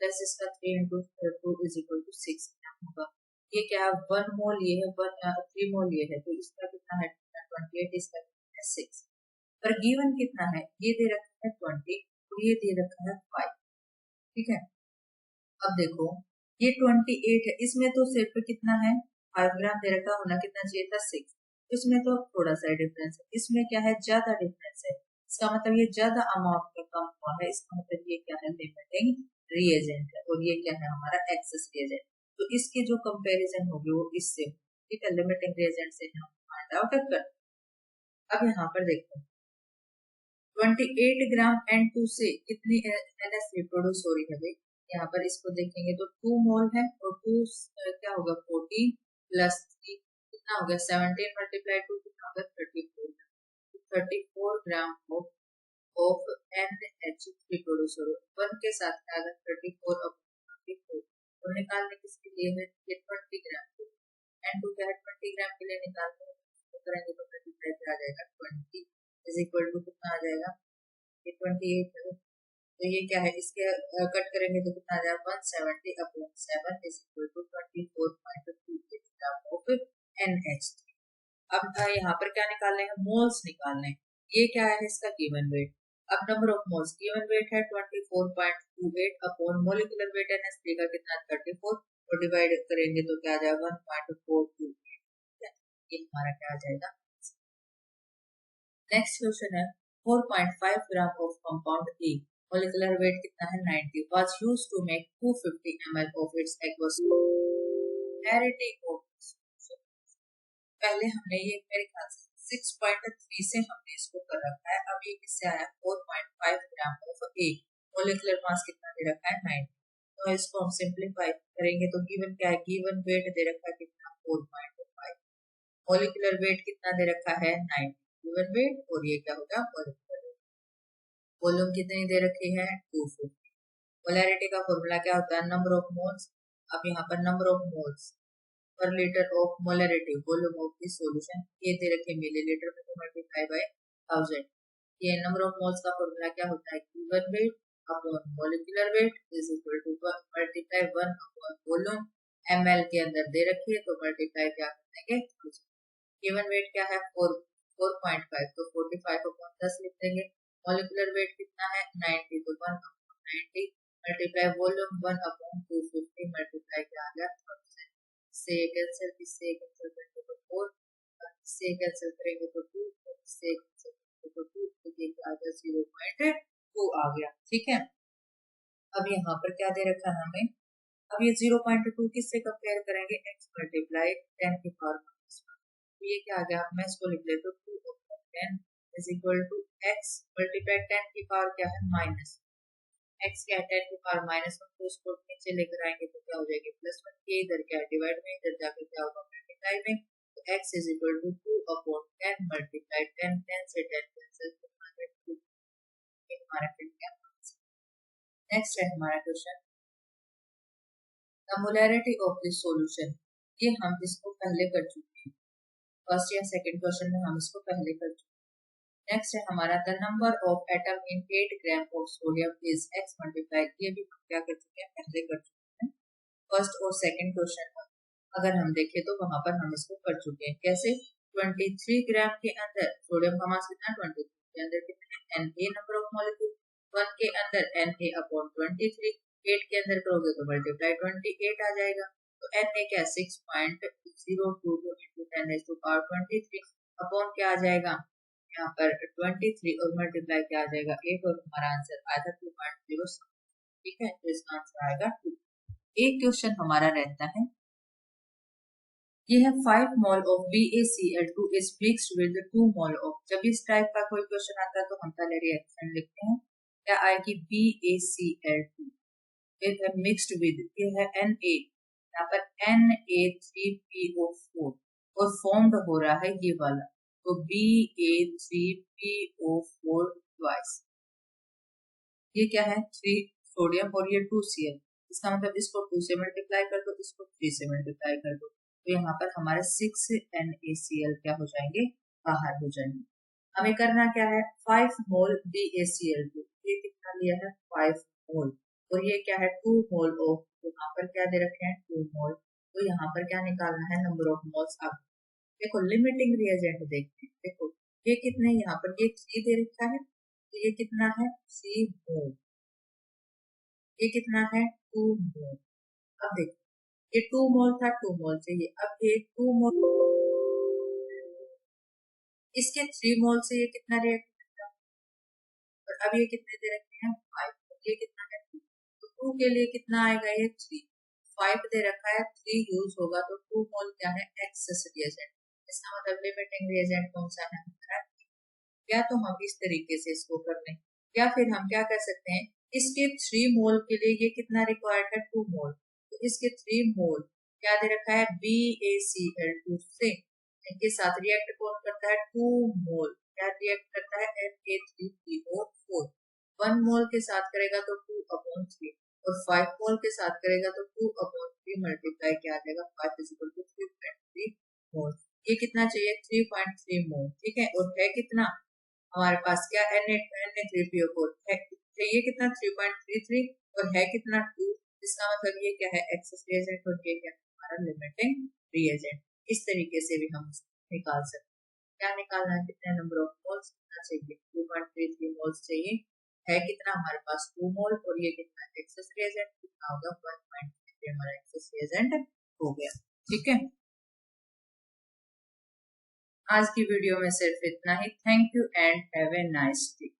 प्लस इसका 3 into 2 is equal to 6 होगा। ये क्या है 1 मोल ये है 3 मोल ये है तो इसका कितना है 28, इसका कितना है 6, पर गिवन कितना है ये दे रखा है 20 और ये दे रखा है 5। ठीक है, अब देखो ये 28 है इसमें तो सिर्फ कितना है 5 ग्राम दे रखा होना कितना चाहिए था 6, इसमें तो थोड़ा सा डिफरेंस है, इसमें क्या है ज्यादा डिफरेंस है। इसका मतलब ये ज्यादा अमाउंट में कम हुआ है, इसका मतलब ये क्या है लिमिटिंग रिएजेंट है, और ये क्या है हमारा एक्सेस रिएजेंट। तो इसके जो कंपैरिजन होगी वो इससे, ठीक है, लिमिटिंग रिएजेंट से हम फाइंड आउट कर। अब यहाँ पर देखो 28 ग्राम N2 से कितनी NH3 प्रोड्यूस हो रही है भाई। यहाँ पर इसको देखेंगे तो 2 मोल है, और 2 क्या होगा 14 प्लस 3 कितना हो गया 17 मल्टीप्लाई 2 कितना होगा 34। 34 ग्राम ऑफ NH3 प्रोड्यूस हो रहा है। 1 के साथ क्या आएगा 34 अब 34, और निकालने किसके लिए है ये 20 ग्राम। N2 क्या है 20 ग्राम के लिए निकालते हैं, तो करेंगे तो मल्टीप्लाई पे आ जाएगा 20 इज इक्वल टू कितना आ जाएगा ये 28 है। तो ये क्या है इसके कट करेंगे तो कितना आ जाएगा 170 upon 7 is equal to 24.28 gram of NH3। अब यहाँ पर क्या निकालने हैं मोल्स निकालने हैं। ये क्या है इसका गिवन वेट। अब number of moles given wait है 24.28 अपॉन मोलिकुलर वेट NH3 का कितना 34, और डिवाइड करेंगे तो क्या आ जाएगा 1.428। ये हमारा क्या आ जाएगा। नेक्स्ट क्वेश्चन है 4.5 gram of compound A, molecular weight कितना है 90, was used to make 250 ml of its aqueous molarity of. पहले हमने ये मेरे ख्याल से 6.3 से हमने इसको कर रखा है, अब ये किससे आया 4.5 gram of A, molecular mass कितना दे रखा है 90। तो इसको हम सिंप्लीफाई करेंगे तो गिवन क्या है गिवन वेट दे रखा है कितना 4.5, मोलिकुलर वेट कितना दे रखा है 90 गिवन वेट, और ये क्या होगा मोलिकुलर वेट। वॉल्यूम कितनी दे रखी है 250। पोलैरिटी का फॉर्मूला क्या होता है नंबर ऑफ मोल्स। अब यहाँ पर number of moles per litre of molarity volume of the solution ये दे रखे मिलीलीटर में, तो मल्टीप्लाई बाय 1000। ये नंबर ऑफ मोल्स का फॉर्मूला क्या होता है given weight upon molecular wait is equal to multiply 1 upon volume. ml के अंदर दे रखी है तो मल्टीप्लाई क्या करेंगे। गिवन वेट क्या है 4.5, तो 45 अपॉन 10 लिख देंगे। मॉलिक्यूलर वेट कितना है 90, तो 1 upon 90 multiply volume 1 upon 250 multiply क्या आ गया 1000। इससे कैंसिल, इससे कैंसिल करेंगे तो 4, इससे कैंसिल करेंगे तो 2, इससे कैंसिल करेंगे तो 2, तो ये आ गया 0.2 आ गया। ठीक है, अब यहाँ पर क्या दे रखा है हमें, अब ये 0.2 किससे कंपेयर करेंगे x मल्टीप्लाई 10 की पावर माइनस 1। तो ये क्या आ गया मैं इसको लिख लेता हूँ 2 upon 10 is equal to x multiply 10 की पावर क्या है माइनस, x क्या है 10 की पावर माइनस 1, तो इसको नीचे लेकर आएंगे तो क्या हो जाएगी प्लस 1, ये इधर क्या है डिवाइड में, इधर जाकर क्या होगा मल्टीप्लाई में, तो x is equal to 2 upon 10 multiply 10, 10 से 10 कैंसिल तो 2, हमारा फिर क्या। नेक्स्ट है हमारा question the molarity of this solution, ये हम इसको पहले कर चुके हैं, फर्स्ट या सेकंड क्वेश्चन में हम इसको पहले कर चुके हैं। नेक्स्ट है हमारा the number of atom in 8 gram of sodium is x multiply, ये भी हम क्या कर चुके हैं पहले कर चुके हैं। फर्स्ट और सेकंड क्वेश्चन अगर हम देखें तो वहां पर हम इसको कर चुके हैं। कैसे 23 ग्राम के अंदर सोडियम का मास कितना 23 के अंदर कितना है Na नंबर ऑफ मॉलिक्यूल, 1 के अंदर Na अपॉन 23, 8 के अंदर करोगे तो मल्टीप्लाई 28 आ जाएगा, तो Na क्या 6.022 into 10 to power 23 अपॉन क्या आ जाएगा यहाँ पर 23 और मल्टीप्लाई क्या आ जाएगा 8, और हमारा आंसर आया था 2.0। ठीक है, तो इसका आंसर आएगा 2। एक क्वेश्चन हमारा रहता है ये है 5 mole of BaCl2 is mixed with 2 mole of, जब इस टाइप का कोई क्वेश्चन आता है तो हम पहले रिएक्शन लिखते हैं, क्या आएगी BaCl2 फिर है मिक्स्ड विद, ये है Na, यहाँ पर Na3PO4 और फॉर्म्ड हो रहा है ये वाला, तो Ba3PO4 ट्वाइस, ये क्या है 3 सोडियम और ये 2Cl, इसका मतलब इसको 2 से मल्टीप्लाई कर दो, इसको 3 से मल्टीप्लाई कर दो, तो यहाँ पर हमारे 6 NaCl क्या हो जाएंगे बाहर हो जाएंगे। हमें करना क्या है 5 मोल BaCl2, ये कितना लिया है 5 मोल, और ये क्या है 2 मोल ऑफ, तो यहाँ पर क्या दे रखे हैं 2 मोल, तो यहाँ पर क्या निकालना है नंबर ऑफ मोल्स। अब देखो लिमिटिंग रिएजेंट देखते हैं, देखो ये कितने यहाँ पर ये 3 दे रखा है, तो ये कितना है 3 मोल, ये कितना है 2 मोल। अब देखो ये 2 मोल था 2 मोल चाहिए, अब ये 2 मोल इसके 3 मोल से ये कितना रिएक्ट करेगा, और अब ये कितने दे रखे हैं 5, ये कितना है 2, तो 2 के लिए कितना आएगा ये 3, 5 दे रखा है 3 यूज होगा तो 2 मोल क्या है एक्सेस रिएजेंट, इसका मतलब लिमिटिंग रिएजेंट कौन सा है हमारा, या तो हम इस तरीके से इसको कर लें, या फिर हम क्या कर सकते हैं, इसके 3 मोल के लिए ये कितना रिक्वायर्ड है 2 मोल, तो इसके 3 मोल क्या दे रखा है BaCl2 से इनके साथ रिएक्ट कौन करता है 2 मोल, क्या रिएक्ट करता है Na3PO4, 1 मोल के साथ करेगा तो 2/3 और 5 मोल के साथ करेगा तो 2/3 मल्टीप्लाई क्या आ जाएगा 5 = 3.3 मोल, ये कितना चाहिए 3.3 मोल, ठीक है, और है कितना हमारे पास क्या Na3PO4 है, चाहिए कितना 3.33 और है कितना 2, इसका मतलब ये क्या है एक्सेस रिएजेंट और ये क्या है हमारा लिमिटिंग रिएजेंट, इस तरीके से भी हम निकाल सकते हैं, क्या निकालना है कितने नंबर ऑफ मोल्स कितना चाहिए 2.33 मोल्स चाहिए, है कितना हमारे पास 2 मोल और ये कितना एक्सेस रिएजेंट कितना होगा 1.33 हमारा एक्सेस रिएजेंट हो गया, ठीक है। आज की वीडियो में सिर्फ इतना ही, thank you and have a nice day.